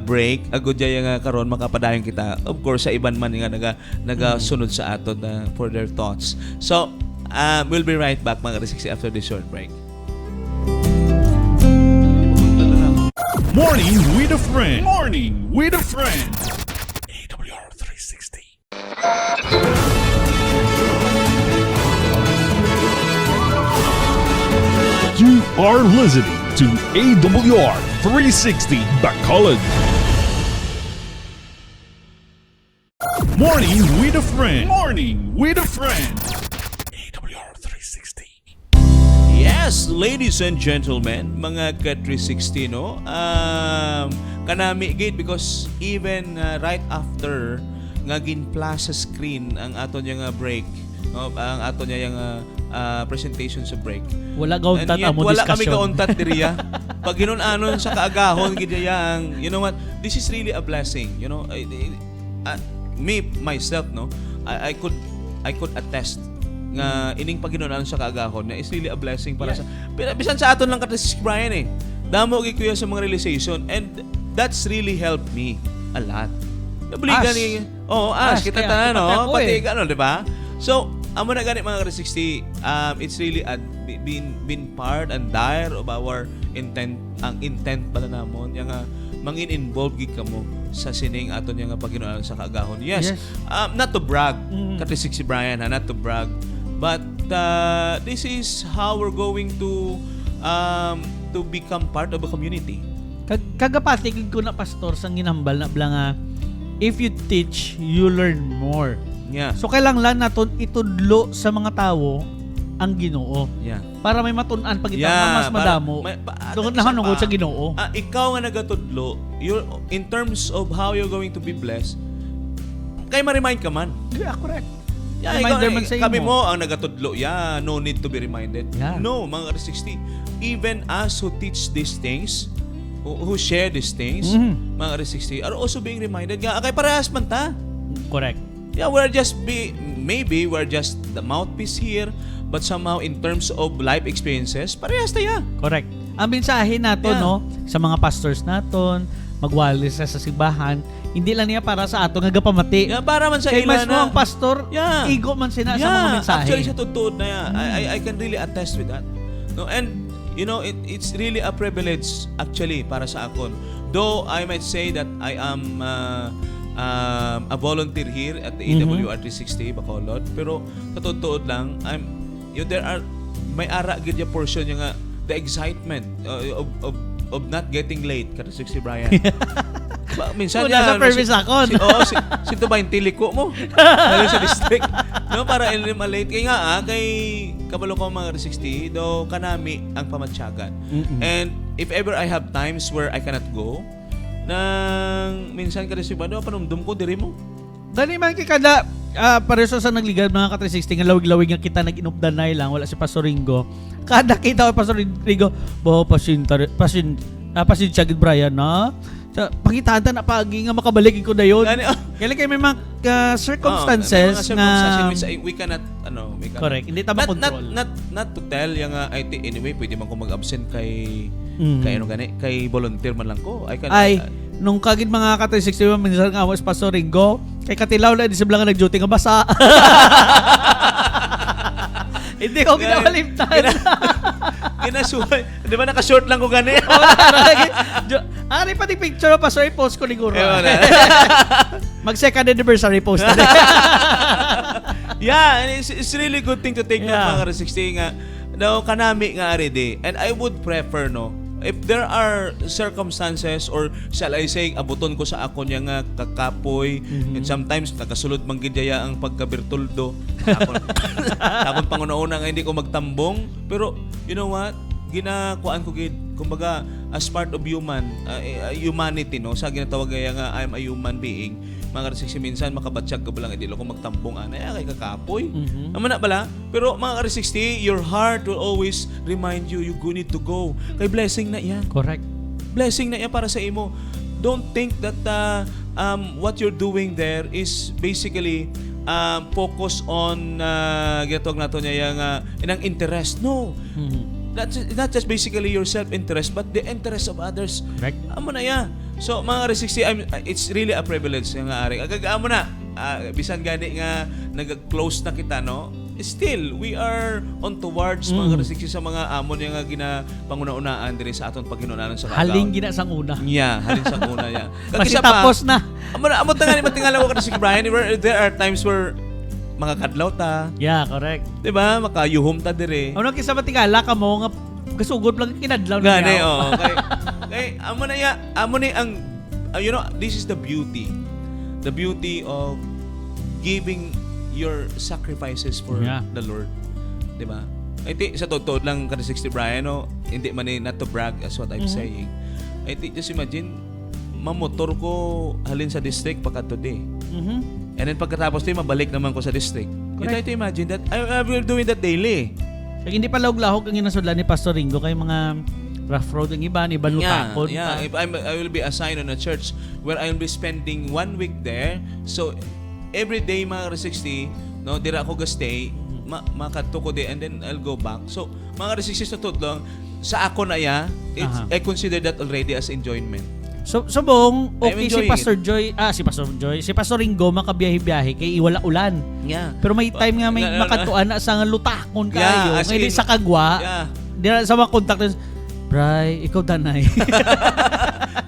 break. Agud jay nga karon makapadayon kita. Of course sa iban man nga nagasunod sa aton for their thoughts. So, we'll be right back mga R60 after this short break. Morning with a friend. Morning with a friend. AWR 360. You are listening to AWR 360 Bacolod. Morning with a friend. Morning with a friend. AWR 360. Yes, ladies and gentlemen, mga ka-360, no? Kanami gid because even right after nga ginplas sa screen ang aton nga break, no? Ang aton nga presentation sa break. Wala gauntat amo wala discussion. kami kauntat diriya. Pag ginon-anon sa kaagahon gid yang, you know what? This is really a blessing, you know? Me myself, no? I could attest nga ining paginoon sa kaagahon na is really a blessing para sa bisan sa aton lang si Brian eh. Damo gid kuya sa mga realization and that's really helped me a lot. Nabuligan ni kita tanan no, pati ano, di ba? So, amo na gani mga R60, it's really been part and dire of our intent pala namon yang mangin involved gid kamo sa sining aton nga paghinuon sa kaagahon. Yes. Yes. Not to brag. Mm. Kati si Brian, not to brag. But this is how we're going to become part of a community. Kagapatigid ko na pastor sang ginambal na bla nga if you teach, you learn more. Yeah. So kailangan naton itudlo sa mga tawo ang Ginoo Yeah. para may matun-an pag itaw Yeah, mas madamo. Doon na hanungod sa Ginoo. Ikaw nga nagatudlo, in terms of how you're going to be blessed, kay ma-remind ka man. Yeah, correct. Yeah, Reminder man sa kami imo. mo ang nagatudlo. Yeah, no need to be reminded. Yeah. No, mga 60. Even us who teach these things, who share these things, mga 60, are also being reminded. Nga, kay parehas man ta. Correct. Yeah, maybe we're just the mouthpiece here, but somehow in terms of life experiences, parehas tayo. Correct. Ang mensahe naton Yeah. no sa mga pastors naton, magwalis sa simbahan, hindi lang niya para sa ato nga gapamati. Yeah, para man sa Kay ila mas mo ang pastor, Yeah. igo man sina sa mga mensahe. Actually, sa totoo na yan. I can really attest with that. No, and you know, it's really a privilege actually para sa akon. Though I might say that I am a volunteer here at the AWR 360 Bacolod, pero sa totoo lang, may ara gid ya portion yung nga the excitement of not getting late kada 60 Brian. Minsan Una sa service akon. Sinto ba yung tiliko mo? Dahil sa district. No, para late. Kaya nga, kay kabalo ko mga 60, do kanami ang pamatsyagan. And if ever I have times where I cannot go, nang minsan kada si Bado, panumdum ko, diri mo. Dali man kay kada pareso sa nagligad mga ka-360 nga lawig-lawig nga kita nag-inupdanay lang wala si Pastor Ringo. Kada kita o Pastor Ringo, bo pasyensya gid Brian na. So, pakitaan na pagi nga makabalik ko dayon. Kaya kay may mga circumstances na nga we cannot correct. Hindi ta makontrol. Not to tell yung anyway pwede man ko mag-absent kay kay volunteer man lang ko. Nung kagid mga ka-360 minsan nga was Pastor Ringo, kay katilaw na di sibla nga nag-duty nga basa. Hindi ko ginawalimtan. Ginasuhay. Di ba naka-short lang ko gani? Ari pati picture pa sa post ko liguro. Mag-second anniversary post na. Yeah, and it's really good thing to take note Yeah. mga 60 nga daw kanami nga ari di. And I would prefer if there are circumstances or shall I say abuton ko sa akon yang nga kakapoy and sometimes nakasulod man gid daya ang pagkabirtuldo akon panguna-una nga hindi ko magtambong pero you know what ginakuan ko gid kumbaga as part of humanity sa ginatawag nga I'm a human being mga 60 minsan makabatsyag ka ba lang idilo ko magtambong kay kakapoy amo na bala pero mga 60 your heart will always remind you need to go kay blessing na yan Correct. blessing na yan para sa imo don't think that what you're doing there is basically focus on ginatawag nato niya yung inang interest not just basically your self-interest but the interest of others. Correct. Amo na yan. So mga 60, it's really a privilege nga ari. Amo na. Bisan gani nga nag-close na kita still we are on towards mga 60 sa mga amon nga ginapanguna-unaan diri sa aton paghinunanan sa kagaw. Haling gina sang una. Yeah, halin sa una ya. Kasi tapos na. Amo tangani matingala ko si Brian, there are times where mga kadlaw ta. Yeah, correct. 'Di ba? Makayuhom ta dire. Ano kisa matingala ka mo nga kasugod lang kinadlaw na. Gani, kay amo ni ang this is the beauty. The beauty of giving your sacrifices for the Lord. 'Di ba? Iti sa totoo lang kada 60 Brian hindi man not to brag as what I'm saying. Iti just imagine mamotor ko halin sa district pagka today. And then pagkatapos tayo mabalik naman ko sa district. You try to imagine that I will doing that daily. Kaya hindi pa lahog-lahog ang inasudlan ni Pastor Ringo kay mga rough road ang iba, ni lutakon. Yeah. If I will be assigned on a church where I will be spending 1 week there. So every day mga 60, dira ako gastay, makadto ko di and then I'll go back. So mga 60 sa lang sa ako na I consider that already as enjoyment. So bong okay si Pastor it. Si Pastor Ringo makabiyahe-biyahe kay iwala ulan. Yeah. Pero may time nga may makadtuan na sa lutakon kayo. as Ngay in, sa kagwa. Yeah. Dira sa mga contact Bray, ikaw danay.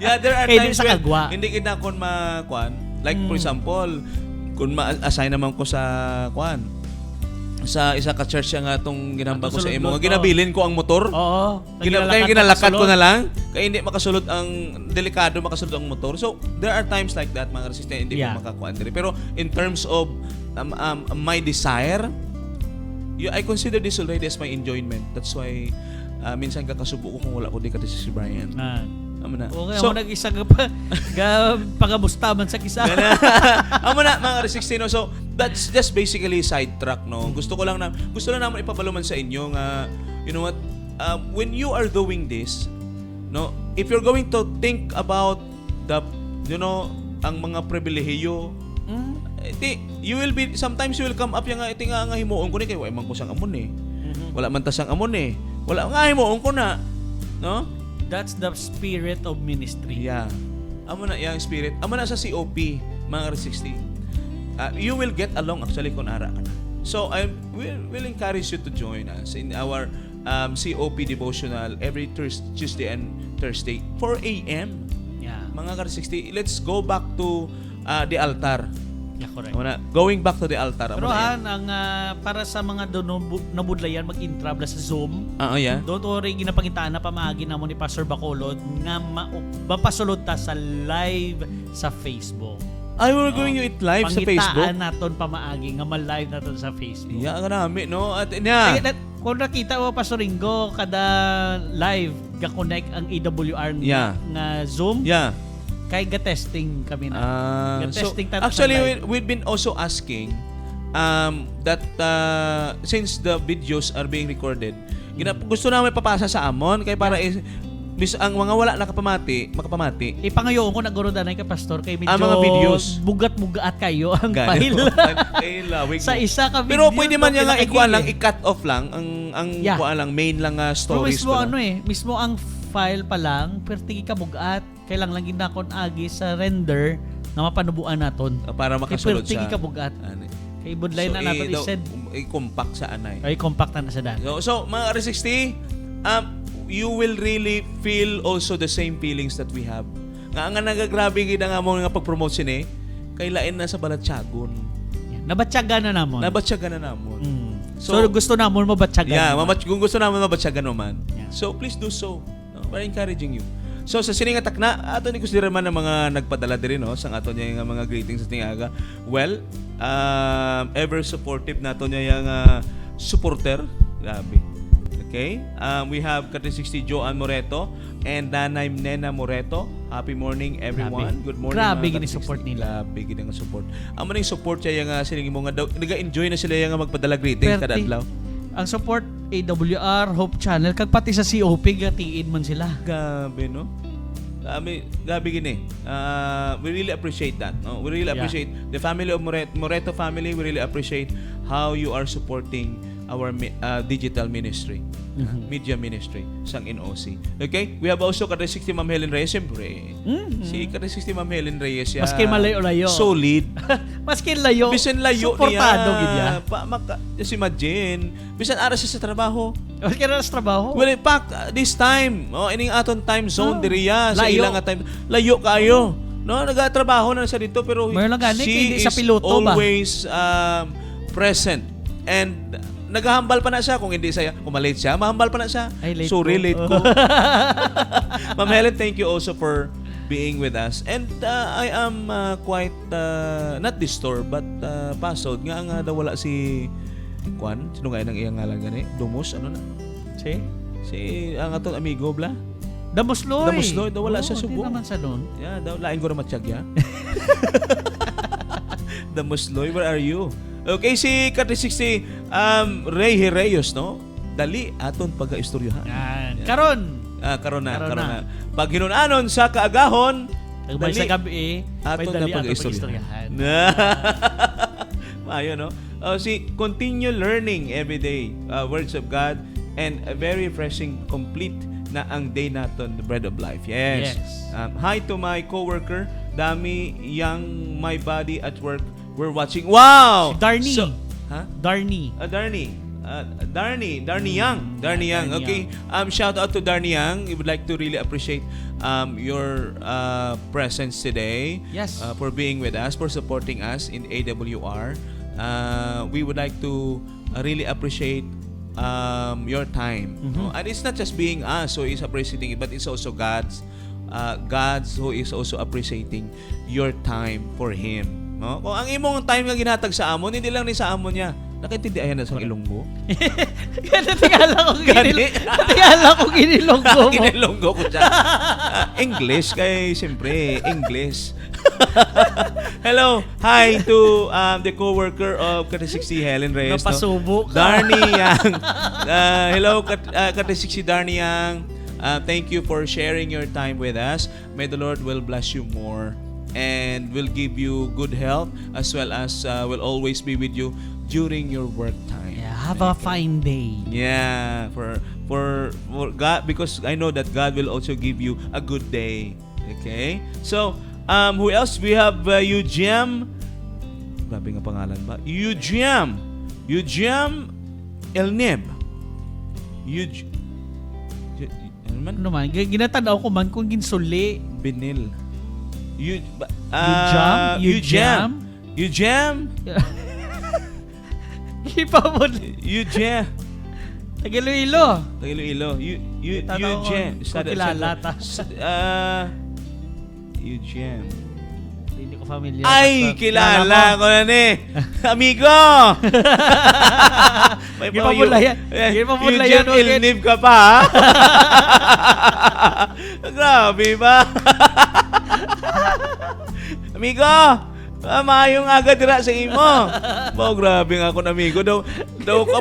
Yeah, there are Kaya di times sa when kagwa. hindi kita kon ma-kwan. Like for example, kung ma-assign naman ko sa kwan, sa isa ka church nga itong ginamba ko sa imo. Sulod-lod, Ginabilin ko ang motor. Oo. Kaya ginalakad ko na lang. Kaya hindi makasulod ang delikado makasulod ang motor. So, there are times like that mga resistant hindi Yeah. ko makakuan diri. Pero in terms of my desire, I consider this already as my enjoyment. That's why minsan kakasubo ko kung wala ko di ka si Brian. Amo na. Okay, So, mo nag-isa ka pa. Pagabustaman sa kisa. amo na mga resistino. So, that's just basically sidetrack, no. Gusto lang naman ipabaluman sa inyo nga you know what, when you are doing this, no, if you're going to think about the ang mga pribilehiyo, you will be sometimes you will come up yung nga iti nga himuon ko ni kay wa man ko sang amon eh. Wala man ta sang amon eh. Wala nga himuon ko na, no? That's the spirit of ministry. Yeah. Amo na yung spirit. Amo na sa COP, mga R60. You will get along actually kung ara ka na. So, I will encourage you to join us in our COP devotional every Tuesday and Thursday, 4 a.m. Yeah. Mga R60, let's go back to the altar. Yeah, correct. Amo na, going back to the altar. Amo Pero na yan. ang para sa mga doon nabudlayan mag-intrabla sa Zoom, Yeah. don't worry, ginapangitaan na pamaagi na mo ni Pastor Bacolod nga mapasulod ta sa live sa Facebook. I will going you it live sa Facebook. Pangitaan naton pamaagi nga ma-live naton sa Facebook. Yeah, ka namin, no? At Kung nakita mo, Pastor Ringo, kada live, ga-connect ang AWR Yeah. nga Zoom, Yeah. kay ga-testing kami na. So, Ga-testing tayo actually, sa live. we've been also asking that since the videos are being recorded, gusto namin papasa sa amon kay para ang mga wala makapamati. Ipangayoon ko nagorodanay ka, Pastor, kay medyo Ang mga videos. bugat-bugat kayo ang Ganun. file. Lawig Sa mo. isa ka Pero video, pwede man to nga pinakagi ikuan lang, eh. i-cut off lang ang Yeah. kuan lang main lang Pero stories mismo pa lang. mismo ang file pa lang, pertigi ka bugat. Kailang lang ginakon agi sa render na mapanubuan naton. Para makasulod pertigi sa ka bugat. Ano. Kay budlay na naton i-send. I-compact sa anay. Ay compact na sa daan. So mga R60, you will really feel also the same feelings that we have. Nga nagagrabe gid nga mo nga pag-promote sini kay lain na sa Balatyagon. Nabatyagan na namon. Nabatyagan na namon. So, gusto namon mabatyagan. Yeah, kung gusto naman mabatyagan naman. Yeah. So please do so. No? We're encouraging you. So sa sining atak na ato ni consider man ng mga nagpadala diri no sang ato niya nga mga greetings sa tingaga. Well, ever supportive nato niya yung supporter. Grabe. Okay? We have Kati60 Joanne Moreto and Danay Nena Moreto. Happy morning everyone. Good morning. Grabe mga gini Kati60. support nila. Grabe gini nga support. Amo ning support siya yung sining mo nga nag-enjoy na sila yung magpadala greetings kada adlaw. Ang support AWR Hope Channel kag pati sa COP gatiin man sila. Gabi, no? Gabi gini. We really appreciate that. No? We really appreciate the family of Moreto family. We really appreciate how you are supporting our digital ministry, media ministry, sang NOC. Okay? We have also Kati60 Ma'am Helen Reyes. Siyempre, si Kati60 Ma'am Helen Reyes, Maski malayo-layo. solid. Maski layo. Bisan layo Suportado gid niya. ya. Si Imagine. Bisan aras siya sa trabaho. Maski ra sa trabaho. Well, in fact, this time, ining aton time zone diriya sa Layo. ilang nga time. Layo kayo. No, nagatrabaho na siya dito pero Mayroon lang gani, she hindi sa is piloto ba? always present. And naghahambal pa na siya kung hindi siya, kung malate siya, mahambal pa na siya. Ay, late Sorry, po. late ko. Ma'am Helen, thank you also for being with us. And I am quite not disturbed but puzzled nga daw wala si Kwan, sino nga nang iyang ngalan gani? Dumus, ano na? Si ang atong amigo bla. Damusloy. Damusloy, daw wala siya subo. Hindi naman sa doon. Yeah, daw lain ko na matsyag ya. Damusloy, where are you? Okay, si Kati60 Ray Reyes, no? Dali aton pag-istoryahan. Yan. Karon. Karon Karon na. Pag hinunanon sa kaagahon, Nagbay sa gabi aton na pag-istoryahan. Mayo, no? Continue learning every day words of God and a very refreshing, complete na ang day naton, the bread of life. Yes. Hi to my coworker, Dami Young, my body at work. We're watching. Wow! Si Darnie. Ha? Darnie. Darnie. Darnie Young. Okay. Shout out to Darnie Young. We would like to really appreciate your presence today. Yes. For being with us, for supporting us in AWR. We would like to really appreciate your time. No? And it's not just being us who is appreciating it, but it's also God's who is also appreciating your time for Him. No? Kung ang imong time nga ginhatag sa amon, hindi lang ni sa amon niya. Nakaintindihan na sa Ilonggo? Tingala ko ginilonggo mo. Kinilonggo ko siya. English kay siyempre, English. Hello, hi to the co-worker of Kati60 Helen Reyes. Napasubo ka. Darnie Yang. Hello, Kati60 Darnie Yang. Thank you for sharing your time with us. May the Lord will bless you more and will give you good health as well as will always be with you during your work time. Yeah, have a fine day. Yeah, for God, because I know that God will also give you a good day. Okay? So, who else? We have Eugem. Grabe nga pangalan ba? Eugem Elneb. Ano man? Ano man, ginatanaw ko man kung ginsuli. Binil. Eugem? Ipamod. Eugem. Tagiloilo. Eugem. Kilala ta. Eugem. Hindi ko familiar. Ay, Basta kilala ko na ni. Amigo! May Gipamulayan. Eugem Elnib ka pa, ha? Grabe ba? Amigo! Maayong agad dira sa imo. Grabe nga ako na amigo. Daw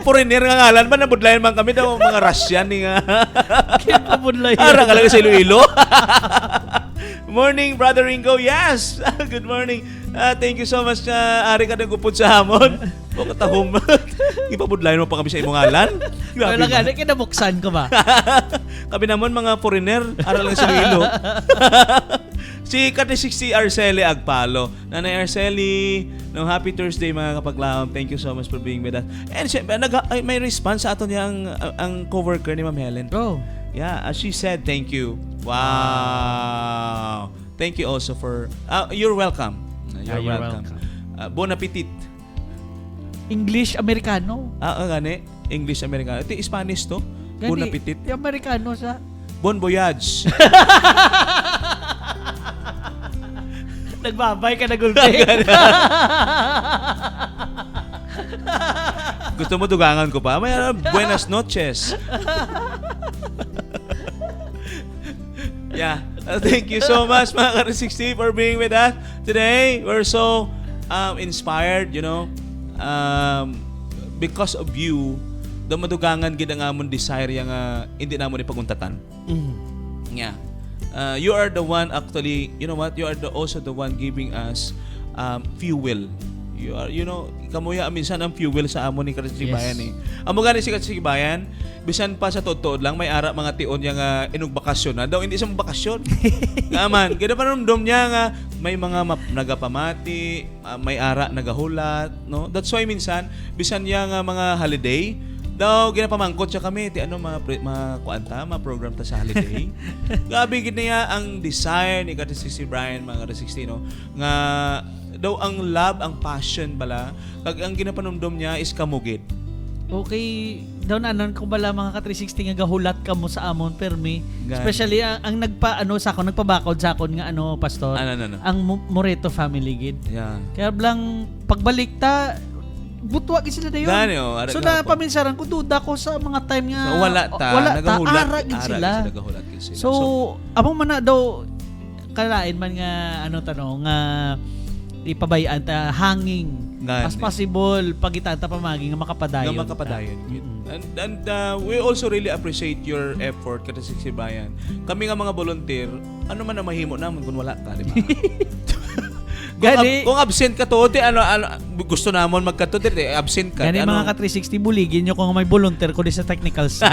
foreigner nga ngalan ba? Nabudlayan man kami. Daw mga Russian nga. Gipamulayan. Ara ka lang sa Iloilo. Morning, Brother Ringo. Yes! Good morning. Thank you so much. Ari ka nagupod sa hamon. O katahom. Ipabudlayan mo pa kami sa imong ngalan. Grabe Wala ba? nga, kinabuksan ko ba? Kami naman mga foreigner. Ara lang sa Iloilo. Si Kati60 Arceli Agpalo. Nanay Arceli, no, happy Thursday mga kapaglawam. Thank you so much for being with us. And syempre, may response sa aton niya ang coworker ni Ma'am Helen. Bro. Yeah, as she said, thank you. Wow. Thank you also for... you're welcome. You're welcome. Bon appetit. English Americano. Gani. English Americano. Ito Spanish to. Gani, Bon appetit. yung Americano sa... Bon voyage. Nagbabay ka na gulpi. Gusto mo dugangan ko pa? May buenas noches. Yeah. Thank you so much mga Kati60 for being with us today. We're so inspired, you know. Because of you, the madugangan gid ang amon desire yang hindi namon ipaguntatan. Yeah. You are the one actually, you know what? You are also the one giving us fuel. You are, you know, kamuya minsan ang fuel sa amon ni Kati60 Bayan eh. Amo gani si Kati60 Bayan, bisan pa sa totoo lang may ara mga tion yang inog bakasyon na daw hindi sa bakasyon. Ngaman, kada panomdom niya nga may mga nagapamati, may ara nagahulat, no? That's why minsan bisan niya nga mga holiday daw ginapamangkot siya kami ti ano mga program ta sa holiday. Gabi gid niya ang desire ni Kati60 Brian mga Kati60 no nga daw ang love, ang passion bala kag ang ginapanomdom niya is kamugid. Okay, daw nanon ko bala mga Ka360 nga gahulat ka mo sa amon permi. Gani. Especially ang nagpabakod sa akon nga pastor. Ano. Ang Moreto family gid. Yeah. Kaya blang pagbalik ta butwa gid sila dayon. Gani, So na paminsaran ko duda ko sa mga time nga wala nagahulat. ara gid sila. Nagahulat gid sila. So among man na daw kalain man nga nga ipabayaan ta hanging Gani. as possible pagitanta pamagi nga makapadayon. Nga makapadayon. And we also really appreciate your effort Kati60 Bayan. Kami nga mga volunteer, ano man ang mahimo namon kung wala ka, di ba? Gani, Kung absent ka to, ano gusto namon magkato absent ka. gani ano? mga Ka360 buligin nyo kung may volunteer ko di sa technicals.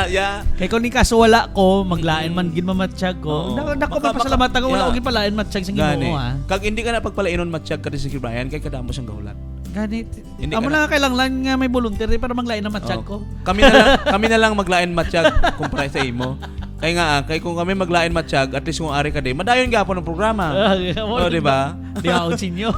Yeah. Kaya kung ni kaso wala ko, maglain man gin mamatsyag ko. Oo. Nako mapasalamat ako wala Yeah. ko gipalain matsyag sa Gani. Ginoo ha. Kag hindi ka na pagpalainon matsyag Kati60 Brian kay kadamo siyang gahulat. Ganit. Hindi Amo ka na- lang kailangan nga may volunteer para manglain na matsyag ko. Kami na lang maglain matsyag kumpara sa imo. Kaya nga, kay kung kami maglain matsyag, at least kung ari ka din, madayon gapon ng programa. Di ba? Di ako sinyo.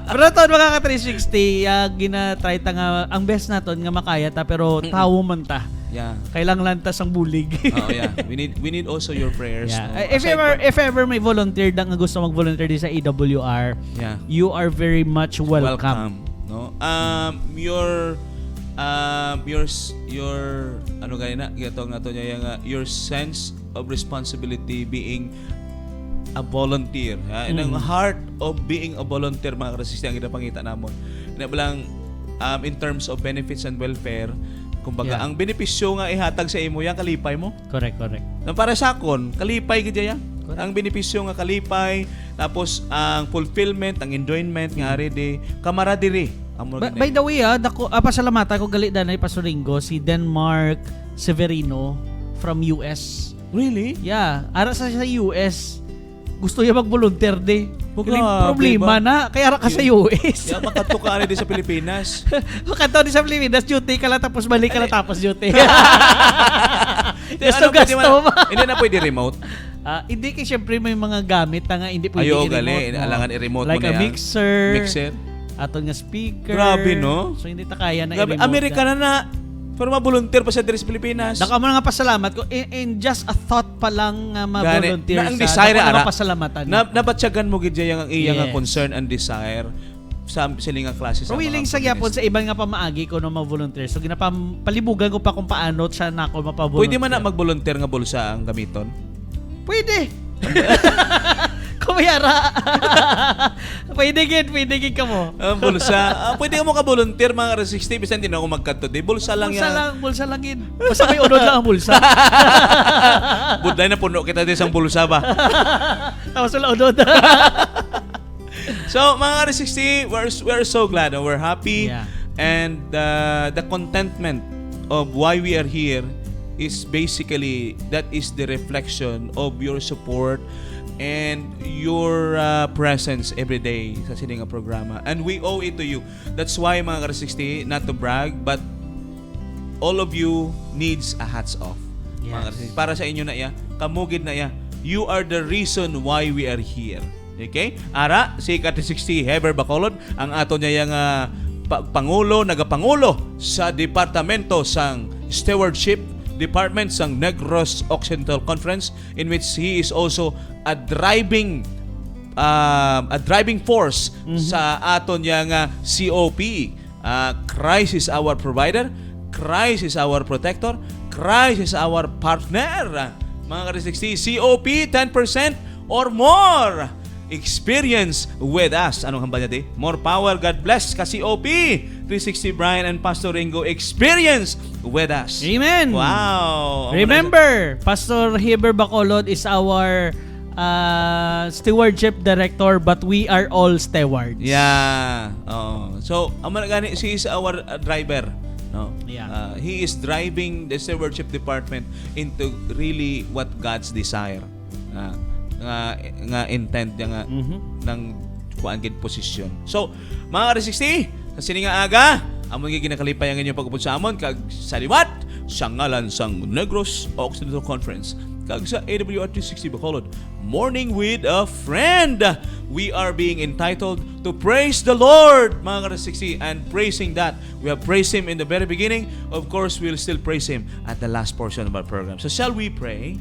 Pero ito, mga ka-360, gina-try ta nga, ang best naton nga makaya ta, pero tao man ta. Yeah. Kailangan lantas ang bulig. Oh, yeah. We need also your prayers. Yeah. No? If ever may volunteer nga gusto mag-volunteer din sa AWR, Yeah. you are very much welcome. No? Your ano ganina gatong nato niya nga your sense of responsibility being a volunteer. Ang heart of being a volunteer, mga ka-resistance, ang ginapangita namon. Ina lang in terms of benefits and welfare, kumbaga, ang benepisyo nga ihatag sa imo yan, kalipay mo. Correct. Na para sa akon, kalipay gid yan. Ang benepisyo nga kalipay, tapos ang fulfillment, ang enjoyment nga ari di camaraderie. By the way, pasalamatan ko gali danay Pastor Ringo, si Denmark Severino from US. Really? Yeah, ara sa US. Gusto niya mag-volunteer di. Grabe Problema ba? na, kaya ara ka sa US. Yeah, makato ka di sa Pilipinas. Kanto di sa Pilipinas, duty ka lang tapos balik ka lang tapos duty. Ano, Gasto ba? Hindi na pwede remote. Hindi kasi syempre may mga gamit na nga hindi pwede Ayo i-remote gali, mo. alangan i-remote like mo a na yan. mixer, Mixer. aton nga speaker. Grabe, no? So hindi ta kaya na Grabe, i-remote. Amerikana na. Pero ma-volunteer pa sa diri sa Pilipinas. Dako mo nga pasalamat ko in just a thought pa lang nga ma-volunteer na ang sa desire dako ara. nga pasalamatan. Nabatsyagan mo gid yang ang iya nga Yes. concern and desire sa siling nga klase sa Pero willing sa gyapon sa iban nga pamaagi ko no ma-volunteer. So ginapalibugan ko pa kung paano siya nako mapa-volunteer. Pwede man na mag-volunteer nga bulsa ang gamiton. Pwede. Kumayara. pwede gid ka mo. Ang bulsa. Pwede mo ka-volunteer mga 60% din ako magkanto. Di bulsa lang yan. Bulsa lang gid. Basta may unod lang ang bulsa. Budlay na puno kita din sa bulsa ba. Tapos wala unod. So, mga 60, we're so glad and we're happy. Yeah. And the contentment of why we are here is basically, that is the reflection of your support and your presence every day sa sininga programa. And we owe it to you. That's why, mga 60, not to brag, but all of you needs a hats off. Yes. Mga ka-60. Para sa inyo na iya, kamugid na iya. You are the reason why we are here. Okay? Ara, si Kat60 Heber Bacolod, ang ato niya yung pangulo, nagapangulo sa departamento sang stewardship department sang Negros Occidental Conference, in which he is also a driving force sa aton yang COP. Christ is our provider, Christ is our protector, Christ is our partner. Mga ka-360, COP 10% or more experience with us. Anong hamba niya di? More power, God bless ka COP 360 Brian and Pastor Ringo, experience with us. Amen. Wow. Remember, Pastor Heber Bacolod is our stewardship director, but we are all stewards. Yeah. Oh. So, amo na gani, he is our driver. No. Yeah. He is driving the stewardship department into really what God's desire. Nga intent niya nga ng kuan gid posisyon. So, mga ka-60, sa sininga aga, amon gi ginakalipay ang inyong pagupod sa amon kag sa liwat sa ngalan sang Negros Occidental Conference kag sa AWR 360 Bacolod Morning with a Friend. We are being entitled to praise the Lord, mga ka-60, and praising that. We have praised Him in the very beginning. Of course, we'll still praise Him at the last portion of our program. So shall we pray?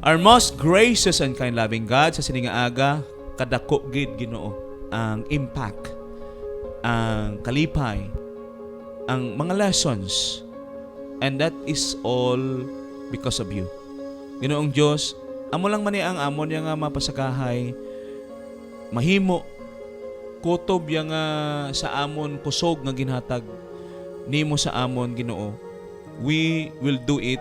Our most gracious and kind loving God, sa sininga aga, kadako gid Ginoo ang impact, ang kalipay, ang mga lessons, and that is all because of you. Ginoong Diyos, amo lang man ang amon yang mapasakahay, mahimo kutob yang sa amon kusog nga ginhatag nimo sa amon Ginoo. We will do it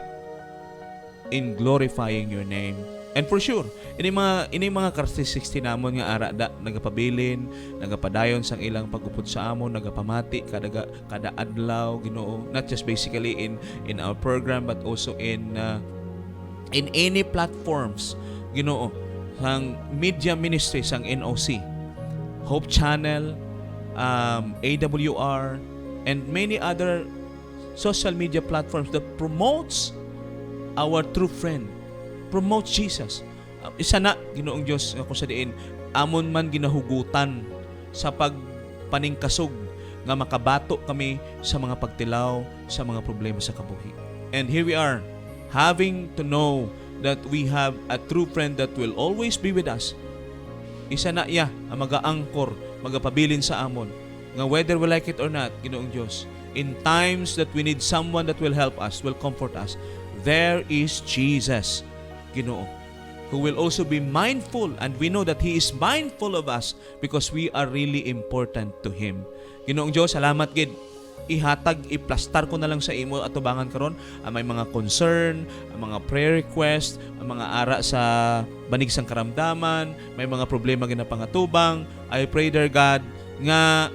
in glorifying your name. And for sure, ini mga characteristics namon nga ara da nagapabilin, nagapadayon sang ilang pagupod sa amon, nagapamati kada adlaw Ginoo, not just basically in our program but also in any platforms Ginoo sang media ministry sang NOC. Hope Channel, AWR, and many other social media platforms that promotes our true friend, promotes Jesus. Isa na, Ginoong Diyos, kung sa diin, amon man ginahugutan sa pagpaningkasog nga makabato kami sa mga pagtilaw, sa mga problema sa kabuhi. And here we are, having to know that we have a true friend that will always be with us. Isa na iya ang mag-aangkor, magapabilin sa amon, nga whether we like it or not, Ginoong Diyos, in times that we need someone that will help us, will comfort us, there is Jesus, Ginoo, who will also be mindful, and we know that He is mindful of us because we are really important to Him. Ginoong Diyos, salamat gid. Ihatag, iplastar ko na lang sa imo atubangan karon ang may mga concern, ang mga prayer request, ang mga ara sa banig sang karamdaman, may mga problema ginapangatubang. I pray, dear God, nga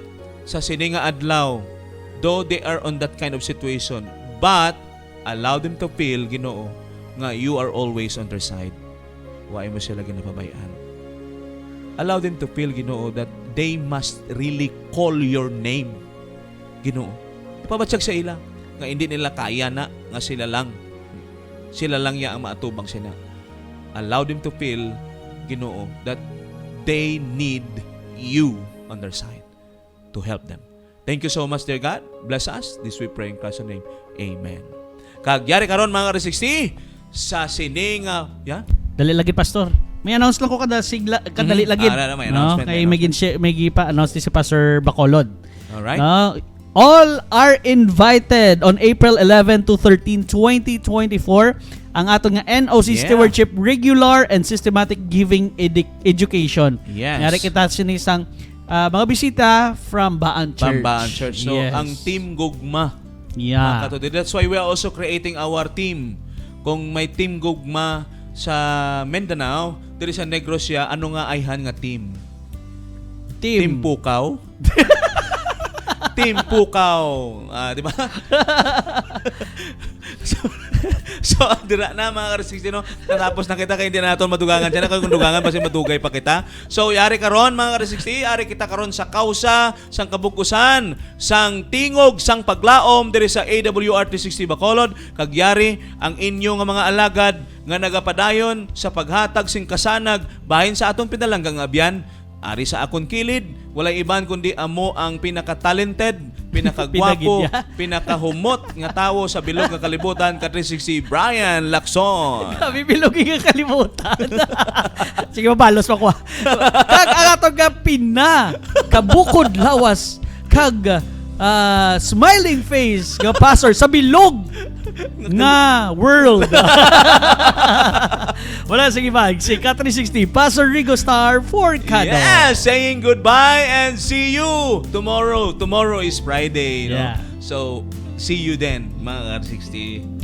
sa sininga adlaw, though they are on that kind of situation, but allow them to feel, Ginoo, nga you are always on their side. Huwag mo sila ginapabayaan. Allow them to feel, Ginoo, that they must really call your name, Ginoo. Ipabatsag sa ila nga hindi nila kaya na nga sila lang ya ang maatubang sila. Allow them to feel, Ginoo, that they need you on their side to help them. Thank you so much, dear God. Bless us. This we pray in Christ's name. Amen. Kagyari karon mga ka-360 sa sininga, Dali lagi, Pastor. May announce lang ko kadali lagi. May announcement. Kay may pa-announce ni si Pastor Bacolod. Alright. No? All are invited on April 11 to 13, 2024 ang atong nga NOC Stewardship Regular and Systematic Giving Education. Yes. Ngari kita sinisang mga bisita from Baan Church. From Baan Church. So, Yes. ang Team Gugma. Yeah. That's why we are also creating our team. Kung may Team Gugma sa Mindanao, diri sa Negros siya, ano nga ayhan nga team? Team Pukaw. Team Pukaw. Di ba? so dira na mga ka-360, no? Natapos na kita kaya hindi na natin madugangan dyan. Kung dugangan, basta madugay pa kita. So, yari karon mga ka-360, yari kita karon sa kausa, sang kabukusan, sang tingog, sang paglaom, diri sa AWR 360 Bacolod. Kagyari ang inyo nga mga alagad nga nagapadayon sa paghatag sing kasanag bahin sa atong pinalanggang abyan. Ari sa akon kilid, walay iban kundi amo ang pinaka-talented, pinaka-gwapo, pinaka-humot nga tawo sa bilog nga kalibutan, ka-360 Brian Lacson. Kami bilogi nga kalimutan. Sige, mabalos pa ko. Kag ang atong nga kabukod lawas, kag smiling face nga pastor sa bilog nga world. Wala, sige ba? Si Ka360, Pastor Rigo Star Forcado. Yes, saying goodbye and see you tomorrow. Tomorrow is Friday, no? Yeah. So, see you then, mga Ka360.